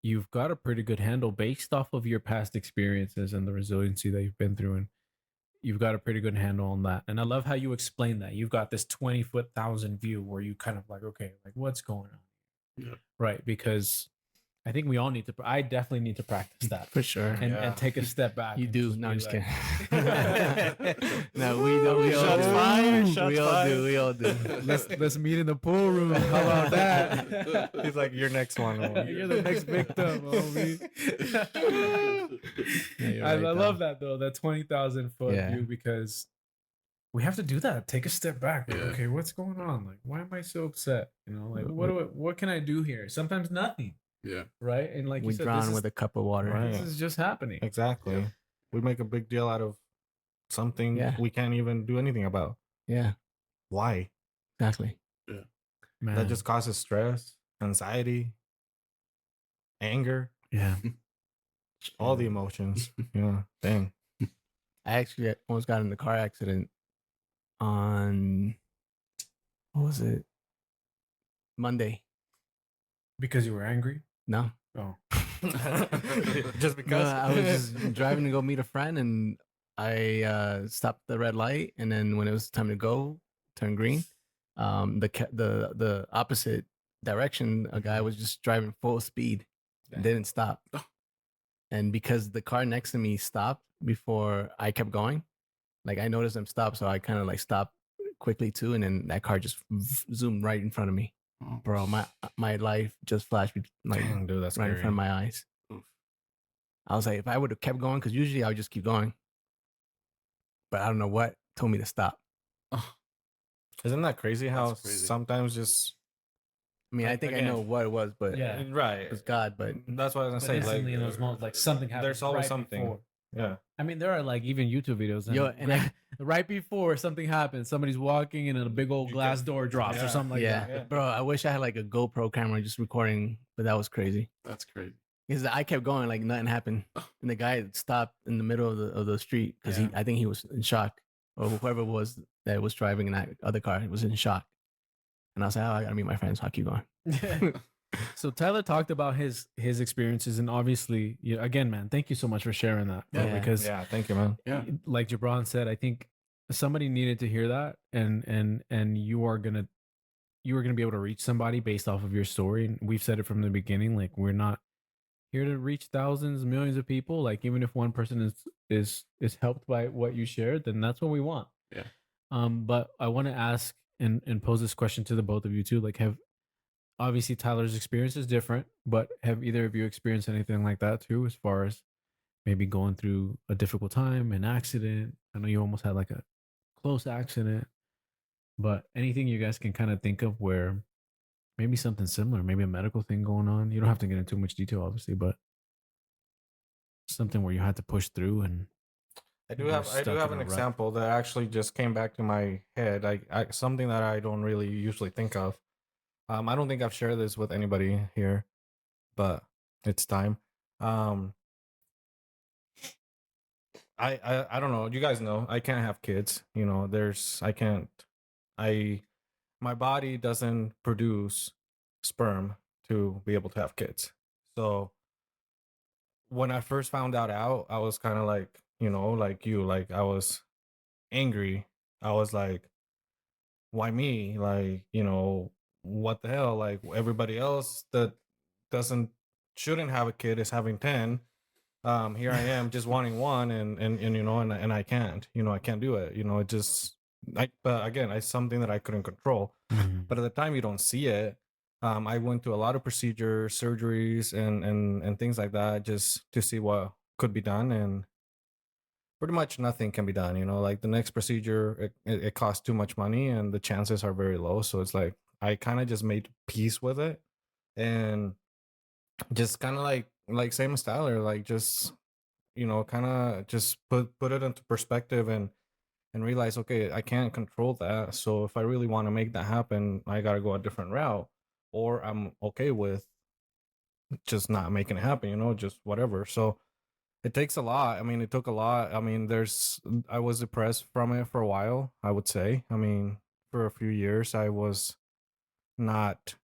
you've got a pretty good handle based off of your past experiences and the resiliency that you've been through, and you've got a pretty good handle on that. And I love how you explain that. You've got this 20,000 view where you kind of like, okay, like what's going on? Yeah. Right. Because I think we all I definitely need to practice that For sure. and take a step back. You and do. just No, be I'm just like- kidding. No, we do. We all Shots do. fired, shots We all fired. do. We all do. Let's meet in the pool room. How about that? He's like, your next one. You're the next victim, homie. Yeah, you're I right, love though. that though, that 20,000 foot Yeah. view, because we have to do that. Take a step back. Like, Yeah. okay, what's going on? Like, why am I so upset? Like, what can I do here? Sometimes nothing, yeah. right? And like We you said, drown with a cup of water. Right. this is just happening. Exactly. Yeah. We make a big deal out of something Yeah. we can't even do anything about. Yeah, Why? exactly. Man. That just causes stress, anxiety, anger, yeah. all the emotions. Yeah, dang. I actually almost got in a car accident on, what was it? Monday. Because you were angry. No. Oh. Just No, because I was just driving to go meet a friend, and I stopped the red light, and then when it was time to go, turn green. The opposite direction, a guy was just driving full speed, and didn't stop. And because the car next to me stopped before I kept going, like I noticed him stop, so I kind of like stopped quickly too, and then that car just zoomed right in front of me. Oh, Bro, my life just flashed like Dang, dude, that's right in scary. front of my eyes. oof. I was like, if I would have kept going, because usually I would just keep going, but I don't know what told me to stop. Oh, Isn't that crazy how That's crazy. sometimes just I mean, I Like, think I again, know what it was, but Yeah. right? it was God. But That's what I was But gonna say. Like instantly in those moments, like something happens. there's always right something. before. Yeah. I mean, there are like even YouTube videos. And Yo, and right before something happens, somebody's walking and a big old You glass can- door drops yeah. or something like yeah, that. Yeah. bro, I wish I had like a GoPro camera just recording, but that was crazy. That's crazy. Because I kept going like nothing happened, and the guy stopped in the middle of the street because I think he was in shock, or whoever it was that was driving in that other car was in shock. And I was like, oh, I gotta meet my friends. I'll keep going. So Tyler talked about his experiences, and obviously, again, man, thank you so much for sharing that. bro, Yeah. Because Yeah. Thank you, man. Yeah. like Jabron said, I think somebody needed to hear that, and you were gonna be able to reach somebody based off of your story. And we've said it from the beginning, like we're not here to reach thousands, millions of people. Like even if one person is helped by what you shared, then that's what we want. Yeah. But I want to ask and pose this question to the both of you too. Like, obviously Tyler's experience is different, but have either of you experienced anything like that too, as far as maybe going through a difficult time, an accident? I know you almost had like a close accident, but anything you guys can kind of think of where maybe something similar, maybe a medical thing going on. You don't have to get into too much detail, obviously, but something where you had to push through. And I do You're have stuck in an a rut. example that actually just came back to my head. I something that I don't really usually think of. I don't think I've shared this with anybody here, but it's time. I don't know. You guys know I can't have kids. You know, my body doesn't produce sperm to be able to have kids. So when I first found out, I was kind of like, like I was angry. I was like, why me? Like, what the hell? Like everybody else that doesn't shouldn't have a kid is having 10. Here I am just wanting one, and I can't. I can't do it. It just but again, it's something that I couldn't control. But at the time you don't see it. I went through a lot of procedures, surgeries, and things like that just to see what could be done, and pretty much nothing can be done. Like the next procedure, it costs too much money, and the chances are very low. So it's like I kind of just made peace with it, and just kind of like same as Tyler, like just kind of just put it into perspective and realize, okay, I can't control that. So if I really want to make that happen, I got to go a different route, or I'm okay with just not making it happen, just whatever. So it takes a lot. I mean, it took a lot. I mean, I was depressed from it for a while, I would say. I mean, for a few years, I was not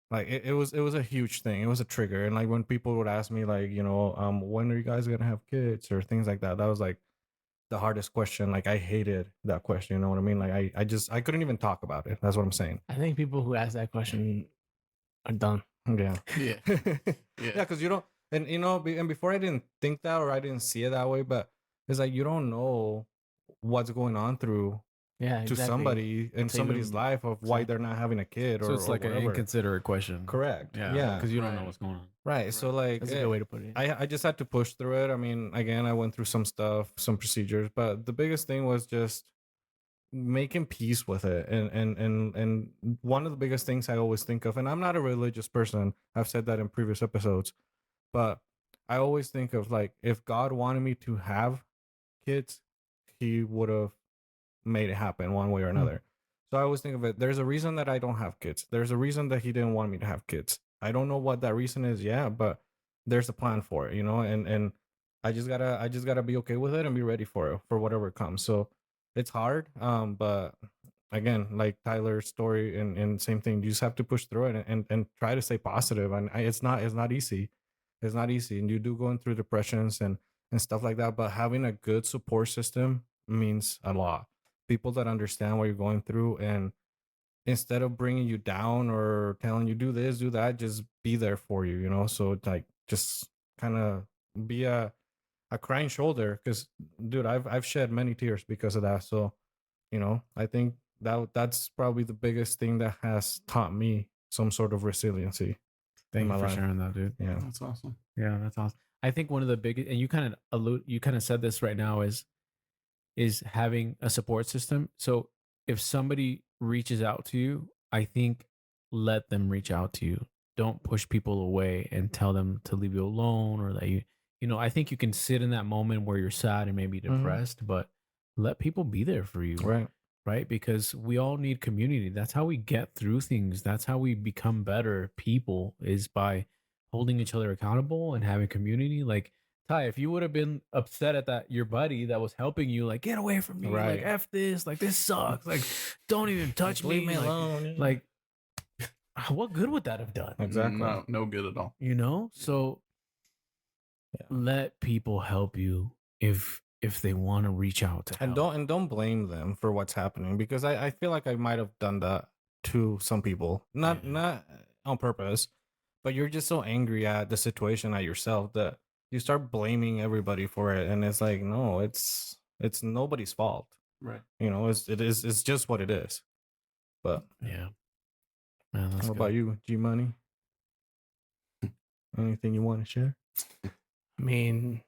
like, it was a huge thing. It was a trigger. And like when people would ask me like, when are you guys going to have kids or things like that, that was like the hardest question. Like I hated that question. You know what I mean? Like I couldn't even talk about it. That's what I'm saying. I think people who ask that question are done. Yeah. Yeah. Yeah. Because you don't, and and before I didn't think that, or I didn't see it that way, but it's like you don't know what's going on through Yeah, to exactly. somebody in Until somebody's you- life of why they're not having a kid, so or it's like or an whatever. inconsiderate question. Correct. Yeah. Yeah. Because you don't know Right. what's going on. Right. So like That's a good way to put it. I just had to push through it. I mean, again, I went through some stuff, some procedures, but the biggest thing was just making peace with it. And one of the biggest things I always think of, and I'm not a religious person, I've said that in previous episodes, but I always think of like, if God wanted me to have kids, he would have made it happen one way or another. So I always think of it, there's a reason that I don't have kids. There's a reason that he didn't want me to have kids. I don't know what that reason is yet, but there's a plan for it, you know, and I just gotta be okay with it and be ready for it, for whatever comes. So it's hard. But again, like Tyler's story and same thing, you just have to push through it and try to stay positive. And it's not easy. It's not easy. And you do going through depressions and stuff like that. But having a good support system means a lot. People that understand what you're going through, and instead of bringing you down or telling you do this, do that, just be there for you, you know? So it's like, just kind of be a crying shoulder. Cause dude, I've shed many tears because of that. So, you know, I think that's probably the biggest thing that has taught me some sort of resiliency. Thank in you my for life. sharing that, dude. Yeah. That's awesome. Yeah, that's awesome. I think one of the biggest, and you kind of said this right now, is having a support system. So if somebody reaches out to you, I think let them reach out to you. Don't push people away and tell them to leave you alone, or that I think you can sit in that moment where you're sad and maybe depressed, but let people be there for you. Right. Right? Because we all need community. That's how we get through things. That's how we become better people, is by holding each other accountable and having community. Like, Ty, if you would have been upset at that your buddy that was helping you, like, get away from me, Right. like F this, like this sucks, like don't even touch Leave me like- alone. Like, what good would that have done? Exactly. No good at all. So let people help you if they want to reach out to help. And don't blame them for what's happening, because I feel like I might have done that to some people, not on purpose, but you're just so angry at the situation, at yourself, that you start blaming everybody for it, and it's like, no, it's nobody's fault. Right. You know, it's just what it is. But Yeah. Man, that's what good. about you, G Money? Anything you want to share? I mean,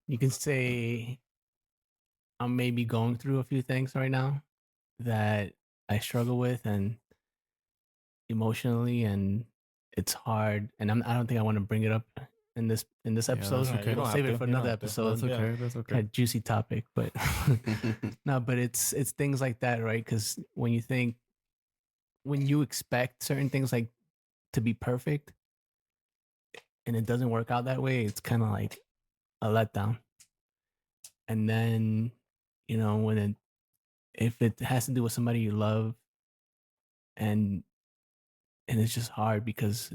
you can say I'm maybe going through a few things right now that I struggle with, and emotionally, and it's hard. And I don't think I want to bring it up in this episode. okay. You We'll don't save have it for to. You don't another have to. episode. That's okay. Yeah. That's okay. Kind of juicy topic, but no, but it's things like that, right? Because when you expect certain things like to be perfect, and it doesn't work out that way, it's kind of like a letdown. And then, if it has to do with somebody you love, and it's just hard because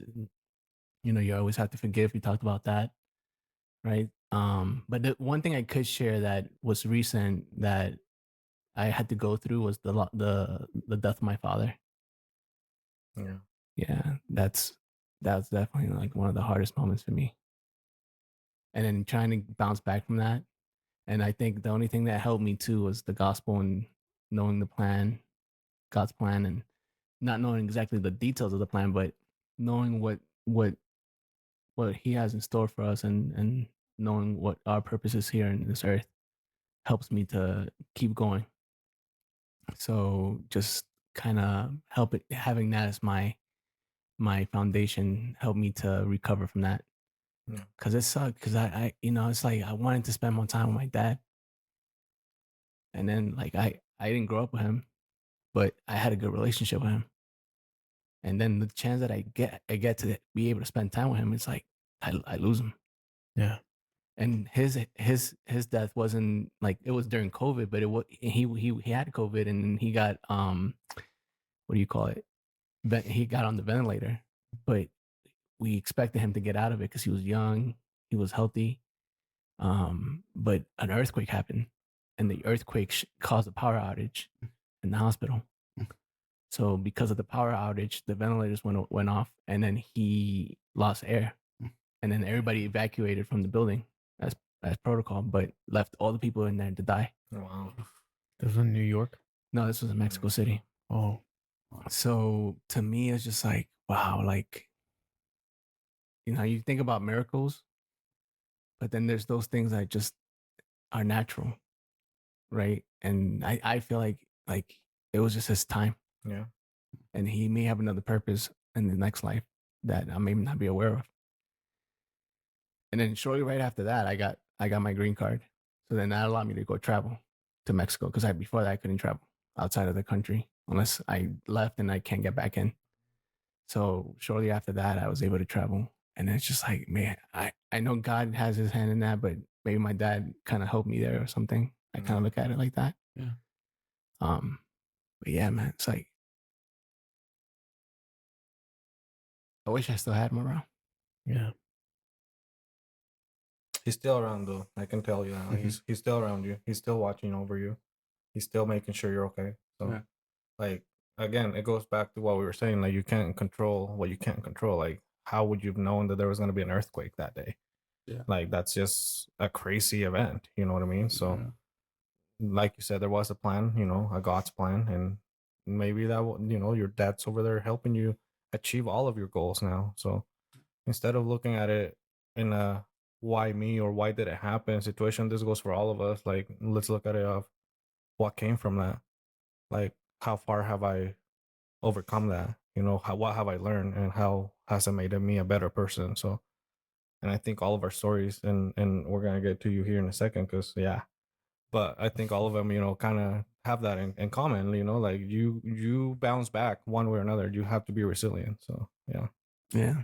you always have to forgive. We talked about that, right? But the one thing I could share that was recent that I had to go through was the death of my father. Yeah. Yeah, that's definitely like one of the hardest moments for me. And then trying to bounce back from that. And I think the only thing that helped me too was the gospel and knowing the plan, God's plan, and not knowing exactly the details of the plan, but knowing what he has in store for us, and knowing what our purpose is here in this earth helps me to keep going. So just kind of having that as my foundation helped me to recover from that. Yeah. Cause it sucked. Cause I it's like I wanted to spend more time with my dad. And then like I didn't grow up with him, but I had a good relationship with him. And then the chance that I get to be able to spend time with him, it's like I lose him. Yeah. And his death wasn't like, it was during COVID, but he had COVID, and he got what do you call it? He got on the ventilator, but we expected him to get out of it because he was young, he was healthy. But an earthquake happened, and the earthquake caused a power outage in the hospital. So because of the power outage, the ventilators went off, and then he lost air, and then everybody evacuated from the building as protocol, but left all the people in there to die. Wow. This was in New York. No, this was in Mexico City. Oh, So to me, it's just like, wow, like, you think about miracles, but then there's those things that just are natural, right? And I feel like it was just his time, Yeah. and he may have another purpose in the next life that I may not be aware of. And then shortly right after that, I got my green card. So then that allowed me to go travel. to Mexico because before that I couldn't travel outside of the country unless I left and I can't get back in. So shortly after that, I was able to travel. And it's just like, man, I know God has his hand in that, but maybe my dad kind of helped me there or something. I kind of look at it like that. Yeah. But yeah, man, it's like, I wish I still had him around. Yeah. He's still around though. I can tell you now. He's still around you. He's still watching over you. He's still making sure you're okay. So, Yeah. like, again, it goes back to what we were saying. Like, you can't control what you can't control. Like, how would you have known that there was going to be an earthquake that day? Yeah. Like, that's just a crazy event. You know what I mean? So, Yeah. like you said, there was a plan. You know, a God's plan, and maybe that your dad's over there helping you achieve all of your goals now. So, instead of looking at it in a why me or why did it happen situation, this goes for all of us. Like, let's look at it of what came from that. Like, how far have I overcome that? You know, what have I learned, and how has it made me a better person? So, and I think all of our stories, and we're gonna get to you here in a second, because but I think all of them, kind of have that in common. You know, like you bounce back one way or another. You have to be resilient. So Yeah.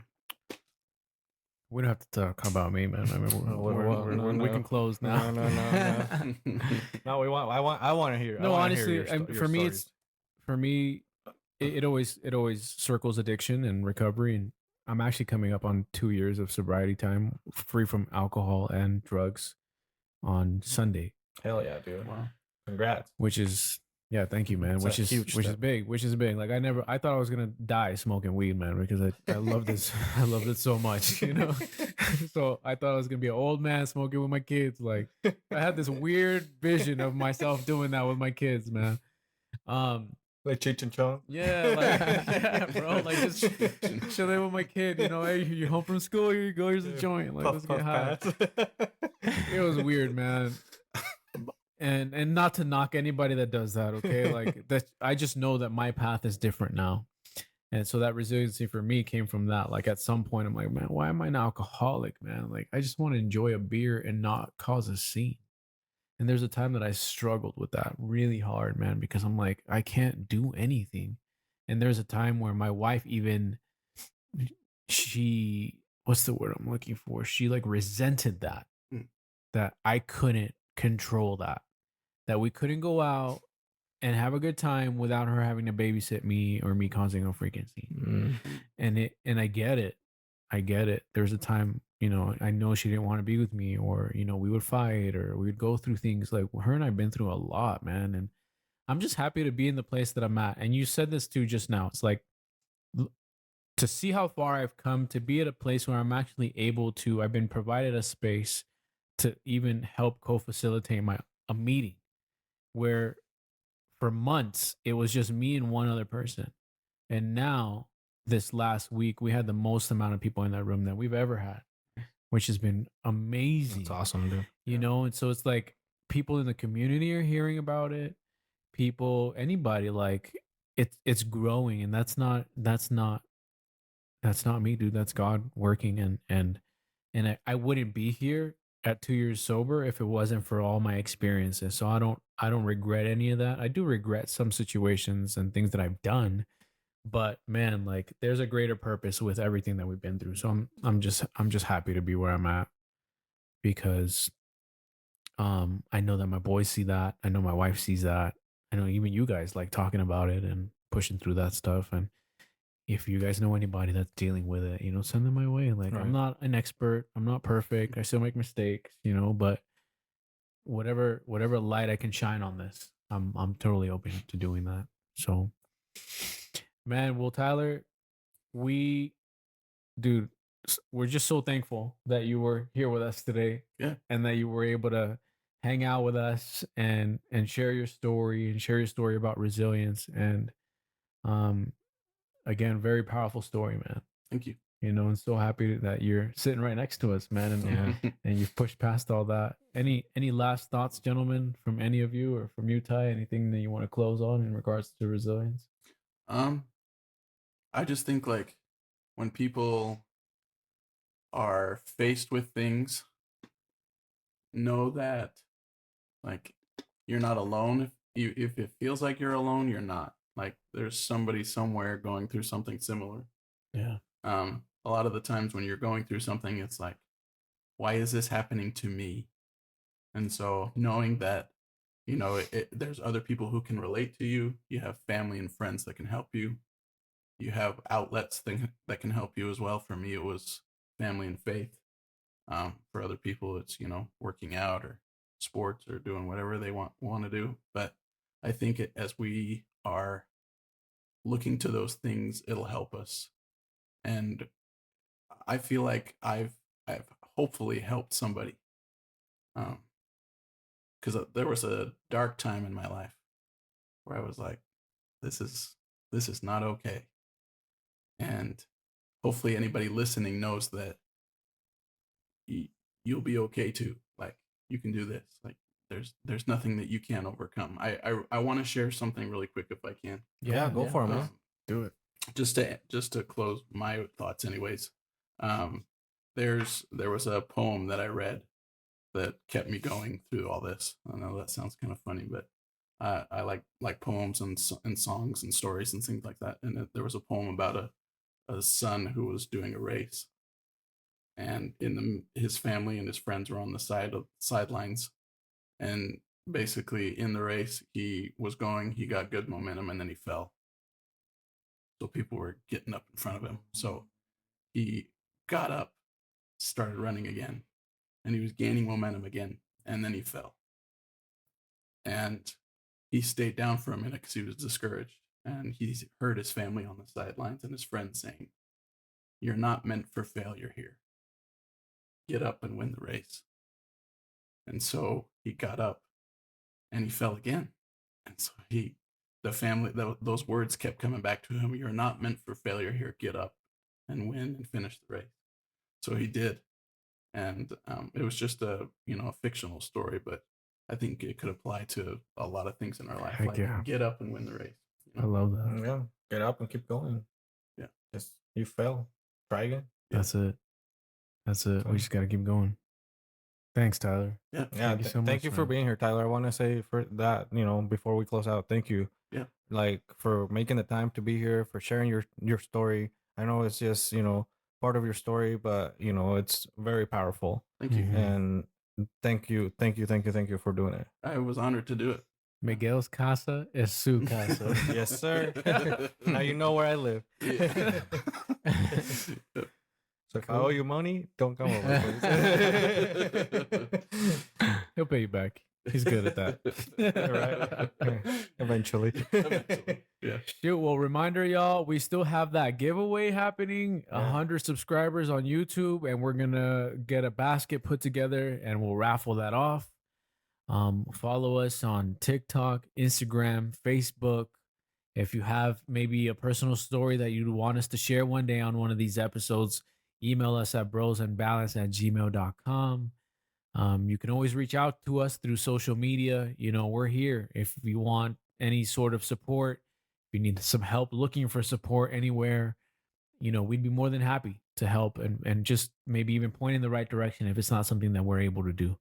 We don't have to talk about me, man. I mean, we can close now. No. No, I want to hear. No, honestly, your for me, stories. it always circles addiction and recovery, and I'm actually coming up on 2 years of sobriety time, free from alcohol and drugs, on Sunday, Hell yeah, dude. Wow. Congrats. which is yeah, thank you, man. It's Which a is huge which is step. big, which is big. Like I thought I was gonna die smoking weed, man, because I love this, I loved it so much, you know. So I thought I was gonna be an old man smoking with my kids. Like I had this weird vision of myself doing that with my kids, man. Like Cheech and Chong. Yeah, like yeah, bro. Like just chilling with my kid, you know. Hey, you home from school? Here you go. Here's a joint. Like let's get high. It was weird, man. And not to knock anybody that does that, okay? Like that, I just know that my path is different now, and so that resiliency for me came from that. Like at some point, I'm like, man, why am I an alcoholic, man? Like I just want to enjoy a beer and not cause a scene. And there's a time that I struggled with that really hard, man, because I'm like, I can't do anything. And there's a time where my wife even, she, what's the word I'm looking for? She like resented that, Mm. that I couldn't control that we couldn't go out and have a good time without her having to babysit me or me causing a freaking scene. And I get it. I get it. There's a time, I know she didn't want to be with me, or, we would fight, or we would go through things. Like her and I've been through a lot, man. And I'm just happy to be in the place that I'm at. And you said this too just now. It's like to see how far I've come, to be at a place where I'm actually able to, I've been provided a space to even help co-facilitate a meeting where for months it was just me and one other person. And now this last week we had the most amount of people in that room that we've ever had, which has been amazing. That's awesome, dude. You know, and so it's like people in the community are hearing about it. People, anybody, like it's growing, and that's not me, dude. That's God working, and I wouldn't be here at 2 years sober if it wasn't for all my experiences. So I don't regret any of that. I do regret some situations and things that I've done, but man, like there's a greater purpose with everything that we've been through. So I'm just happy to be where I'm at, because I know that my boys see that. I know my wife sees that. I know even you guys like talking about it and pushing through that stuff. And if you guys know anybody that's dealing with it, send them my way. Like Right. I'm not an expert. I'm not perfect. I still make mistakes, but whatever light I can shine on this, I'm totally open to doing that. So man, well, Tyler, we dude, we're just so thankful that you were here with us today. Yeah. And that you were able to hang out with us and share your story about resilience. And again, very powerful story, man. Thank you. And so happy that you're sitting right next to us, man. And and you've pushed past all that. Any last thoughts, gentlemen, from any of you, or from you, Ty? Anything that you want to close on in regards to resilience? I just think like when people are faced with things, know that like you're not alone. If it feels like you're alone, you're not. Like there's somebody somewhere going through something similar. Yeah. A lot of the times when you're going through something, it's like, why is this happening to me? And so knowing that, there's other people who can relate to you. You have family and friends that can help you. You have outlets that can help you as well. For me, it was family and faith. For other people, it's working out or sports or doing whatever they want to do. But I think as we are looking to those things, it'll help us. And I feel like I've hopefully helped somebody. Because there was a dark time in my life where I was like, this is not okay. And hopefully anybody listening knows that you'll be okay too. Like you can do this. Like there's nothing that you can't overcome. I want to share something really quick if I can. Yeah, go for it, man. Do it. Just to close my thoughts anyways. There was a poem that I read that kept me going through all this. I know that sounds kind of funny, but I like poems and songs and stories and things like that. And there was a poem about a son who was doing a race, and his family and his friends were on the sidelines, and basically in the race he got good momentum, and then he fell. So people were getting up in front of him. So he got up, started running again, and he was gaining momentum again, and then he fell. And he stayed down for a minute because he was discouraged. And he heard his family on the sidelines and his friends saying, "You're not meant for failure here. Get up and win the race." And so he got up and he fell again. And so those words kept coming back to him. "You're not meant for failure here. Get up and win and finish the race." So he did. And it was just a fictional story, but I think it could apply to a lot of things in our life. Heck like yeah. get up and win the race. I love that. Yeah, get up and keep going. Yeah. Just you fell. Try again. That's it. We just got to keep going. Thanks, Tyler. Yeah. Yeah, Thank you so thank much, you for man. being here, Tyler. I want to say for that, before we close out, thank you. Yeah. Like for making the time to be here, for sharing your story. I know it's just, part of your story, but it's very powerful. Thank you. Mhm. And thank you for doing it. I was honored to do it. Miguel's casa es su casa. Yes, sir. Now you know where I live. Yeah. So if I owe you money, don't come over, please. He'll pay you back. He's good at that. Right? Eventually. Yeah. Shoot, well, reminder, y'all, we still have that giveaway happening. Yeah. 100 subscribers on YouTube, and we're gonna get a basket put together, and we'll raffle that off. Follow us on TikTok, Instagram, Facebook. If you have maybe a personal story that you'd want us to share one day on one of these episodes, email us at brosandbalance@gmail.com. You can always reach out to us through social media. We're here. If you want any sort of support, if you need some help looking for support anywhere, we'd be more than happy to help and just maybe even point in the right direction if it's not something that we're able to do.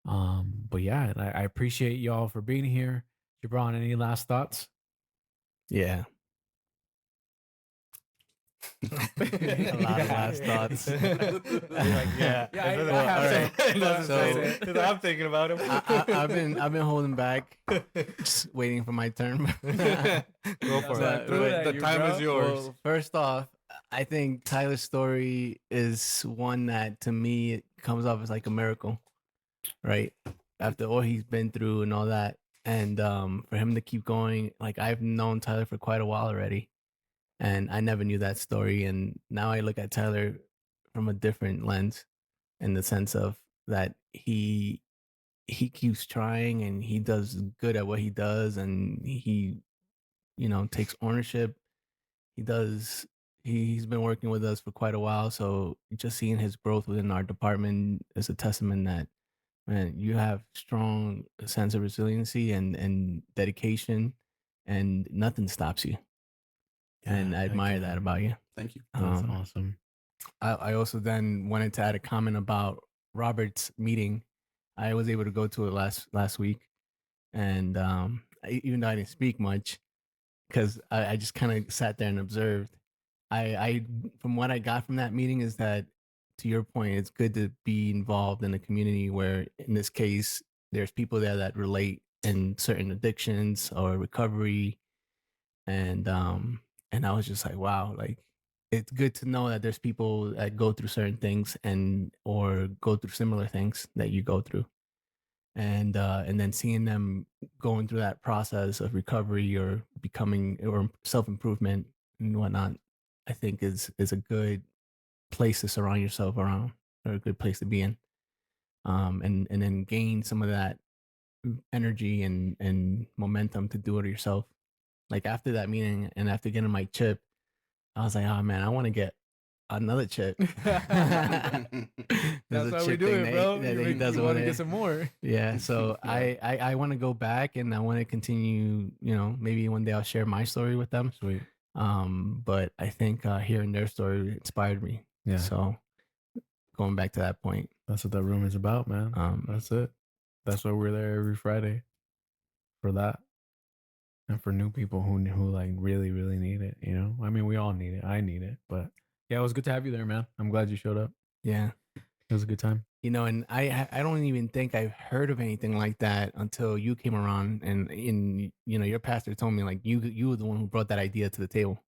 But yeah, I appreciate y'all for being here. Gibran, any last thoughts? Yeah. A lot of last thoughts. Yeah, Yeah, I Well, have all to- right. So- because I'm thinking about him. I've been holding back, just waiting for my turn. Go for Yeah, it. threw it at The you, time bro. is yours. Well, first off, I think Tyler's story is one that to me it comes off as like a miracle, right? After all he's been through and all that, and for him to keep going, like I've known Tyler for quite a while already, and I never knew that story, and now I look at Tyler from a different lens, in the sense of that he keeps trying and he does good at what he does, and he takes ownership. He's been working with us for quite a while, so just seeing his growth within our department is a testament that, man, you have strong sense of resiliency and dedication, and nothing stops you. And I thank admire you, that man. about you. Thank you. That's awesome. I also then wanted to add a comment about Robert's meeting. I was able to go to it last week, And even though I didn't speak much, because I just kind of sat there and observed. I from what I got from that meeting is that, to your point, it's good to be involved in a community where, in this case, there's people there that relate in certain addictions or recovery, and I was just like, wow, like it's good to know that there's people that go through certain things and or go through similar things that you go through, and then seeing them going through that process of recovery or becoming or self improvement and whatnot, I think is a good place to surround yourself around, or a good place to be in, and then gain some of that energy and momentum to do it yourself. Like after that meeting and after getting my chip, I was like, oh man, I want to get another chip. There's That's a how we chip do thing it, bro. that You, he does want over to there. get some more. Yeah, so Yeah. I want to go back and I want to continue. You know, maybe one day I'll share my story with them. Sweet. But I think hearing their story inspired me. Yeah. So going back to that point, That's what that room is about, man. That's it. That's why we're there every Friday for that. And for new people who like really, really need it, you know? I mean, we all need it. I need it. But yeah, it was good to have you there, man. I'm glad you showed up. yeah. It was a good time. You know, and I don't even think I've heard of anything like that until you came around, and you know, your pastor told me like you were the one who brought that idea to the table.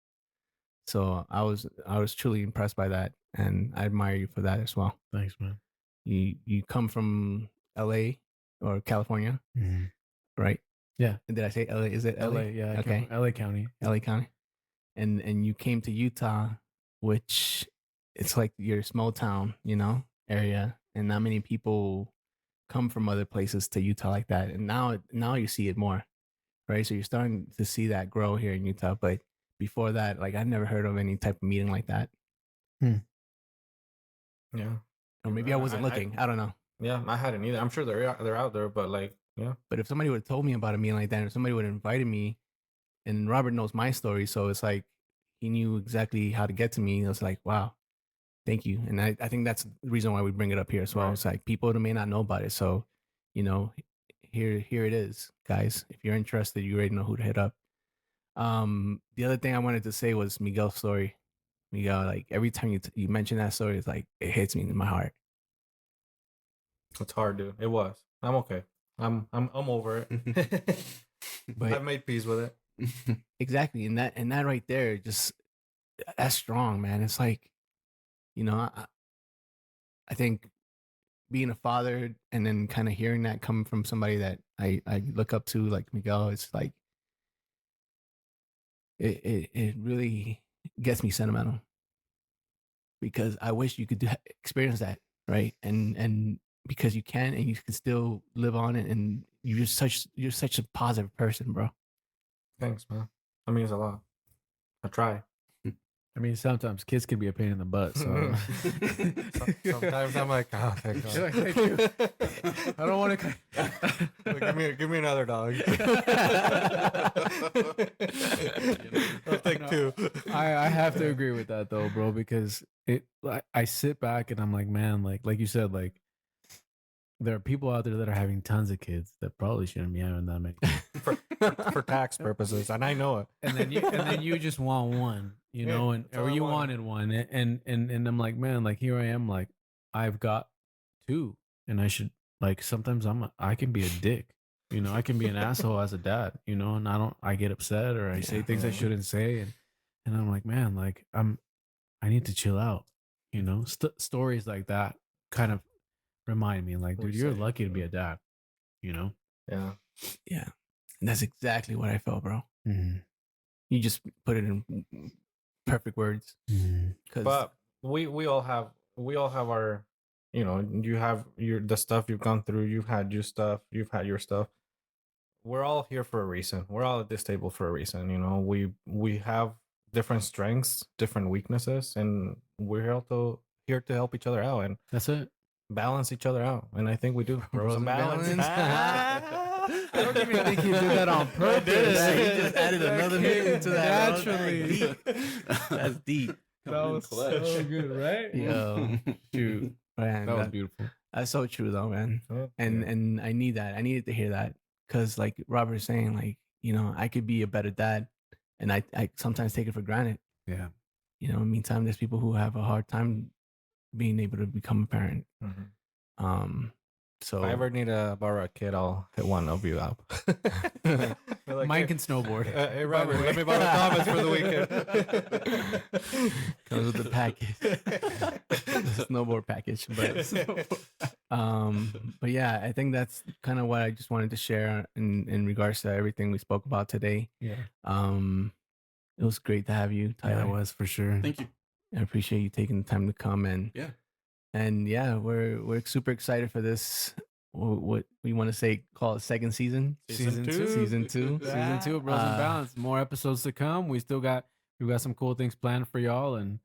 So I was truly impressed by that, and I admire you for that as well. Thanks, man. You come from LA or California, Mm-hmm. right? Yeah. Did I say LA? Is it LA? LA, yeah. Okay. LA County. LA County. And you came to Utah, which it's like your small town, you know, area, and not many people come from other places to Utah like that. And now you see it more, right? So you're starting to see that grow here in Utah. But before that, like I never heard of any type of meeting like that. Yeah. Or maybe I wasn't looking. I don't know. Yeah, I hadn't either. I'm sure they're out there, but like, yeah. But if somebody would have told me about a meeting like that, or somebody would have invited me, and Robert knows my story, so it's like he knew exactly how to get to me. It was like, wow, thank you. And I think that's the reason why we bring it up here as well. Right. It's like people that may not know about it. So, you know, here it is, guys. If you're interested, you already know who to hit up. The other thing I wanted to say was Miguel's story. Miguel, like every time you mention that story, it's like it hits me in my heart. It's hard, dude. It was. I'm okay. I'm over it. But I've made peace with it. exactly, and that right there, just that's strong, man. It's like, you know, I think being a father and then kind of hearing that come from somebody that I look up to, like Miguel, it's like it really gets me sentimental, because I wish you could experience that, right? And because you can, and you can still live on it, and you're such a positive person, bro. Thanks, man. That means a lot. I try. I mean, sometimes kids can be a pain in the butt. So Sometimes I'm like, oh, thank God. You're like, thank you. I don't want to. give me another dog. I'll take two. I have to agree with that though, bro, because I sit back and I'm like, man, like you said, like there are people out there that are having tons of kids that probably shouldn't be having that many for tax purposes, and I know it. and then you just want one, you know, and that's all or I you wanted. wanted one, and I'm like, man, like here I am, like I've got two, and I should, like, sometimes I can be a dick, you know, I can be an asshole as a dad, you know, and I get upset or I say things I shouldn't say, and I'm like, man, like I need to chill out, you know. Stories like that kind of remind me, like, dude, you're lucky to be a dad, you know. Yeah. Yeah, and that's exactly what I felt, bro. Mm-hmm. You just put it in perfect words. Mm-hmm. But we all have our, you know, you have the stuff you've gone through, you've had your stuff, you've had your stuff. We're all here for a reason. We're all at this table for a reason, you know. We have different strengths, different weaknesses, and we're also here to help each other out and That's it. balance each other out. And I think we do. Bros and balance. I don't even think he did that on purpose. Yeah, he just added another meaning to that, bro. Naturally. That's deep. That was so good, right? Yo, Shoot, man, that was beautiful. that's so true though, man. Yeah. And I need that. I needed to hear that, because like Robert is saying, like, you know, I could be a better dad, and I sometimes take it for granted. Yeah. You know, meantime, there's people who have a hard time being able to become a parent. So If I ever need to borrow a kid, I'll hit one of you up. Be like, Mine "Hey, can snowboard. Hey Robert, let me borrow Thomas for the weekend." comes with the package, the snowboard package. But yeah, I think that's kind of what I just wanted to share in regards to everything we spoke about today. Yeah. It was great to have you, Tyler. Yeah, it was for sure. Thank you. I appreciate you taking the time to come Yeah. and yeah, we're super excited for this. What we want to say, call it second season. Season two. Season two. Season 2 of Bros and Balance. More episodes to come. We've got some cool things planned for y'all, and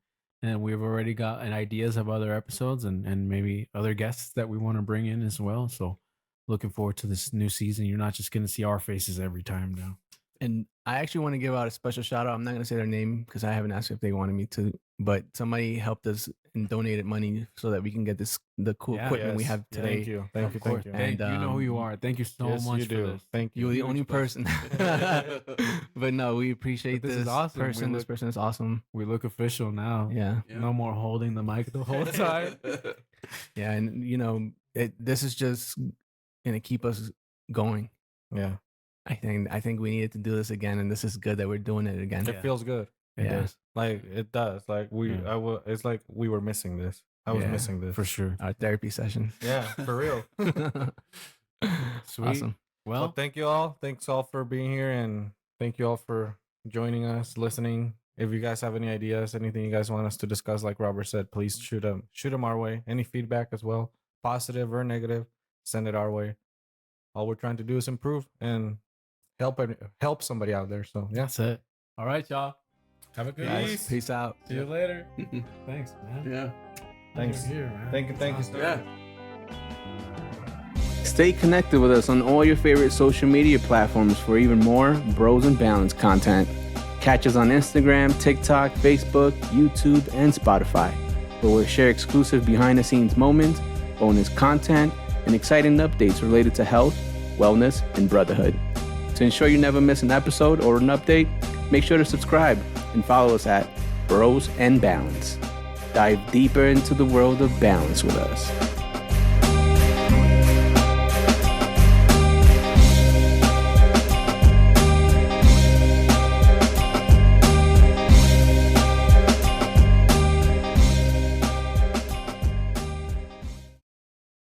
we've already got ideas of other episodes and maybe other guests that we want to bring in as well. So looking forward to this new season. You're not just gonna see our faces every time now. And I actually want to give out a special shout out. I'm not going to say their name because I haven't asked if they wanted me to, but somebody helped us and donated money so that we can get the cool equipment we have today. Thank you. Thank you. Thank you. And, you know who you are. Thank you so Yes, much you for do. this. Thank you. You're the only person. But no, we appreciate This this is awesome. person. This person is awesome. We look official now. Yeah. Yeah. No more holding the mic the whole time. Yeah. And, you know, this is just going to keep us going. Yeah. I think we needed to do this again, and this is good that we're doing it again. It feels good. It Yeah. does. Like it does. Like it's like we were missing this. I was Yeah, missing this. For sure. Our therapy session. Yeah, for real. Sweet. Awesome. Well, Well, thank you all. Thanks all for being here, and thank you all for joining us, listening. If you guys have any ideas, anything you guys want us to discuss, like Robert said, please shoot them our way. Any feedback as well, positive or negative, send it our way. All we're trying to do is improve and help somebody out there. So yeah, that's it. All right, y'all. Have a good Guys, week. peace out. See you later. Thanks, man. Yeah. Thanks. You're here, man. thank you. Awesome. Yeah. Stay connected with us on all your favorite social media platforms for even more Bros and Balance content. Catch us on Instagram, TikTok, Facebook, YouTube, and Spotify, where we'll share exclusive behind-the-scenes moments, bonus content, and exciting updates related to health, wellness, and brotherhood. To ensure you never miss an episode or an update, make sure to subscribe and follow us at Bros and Balance. Dive deeper into the world of balance with us.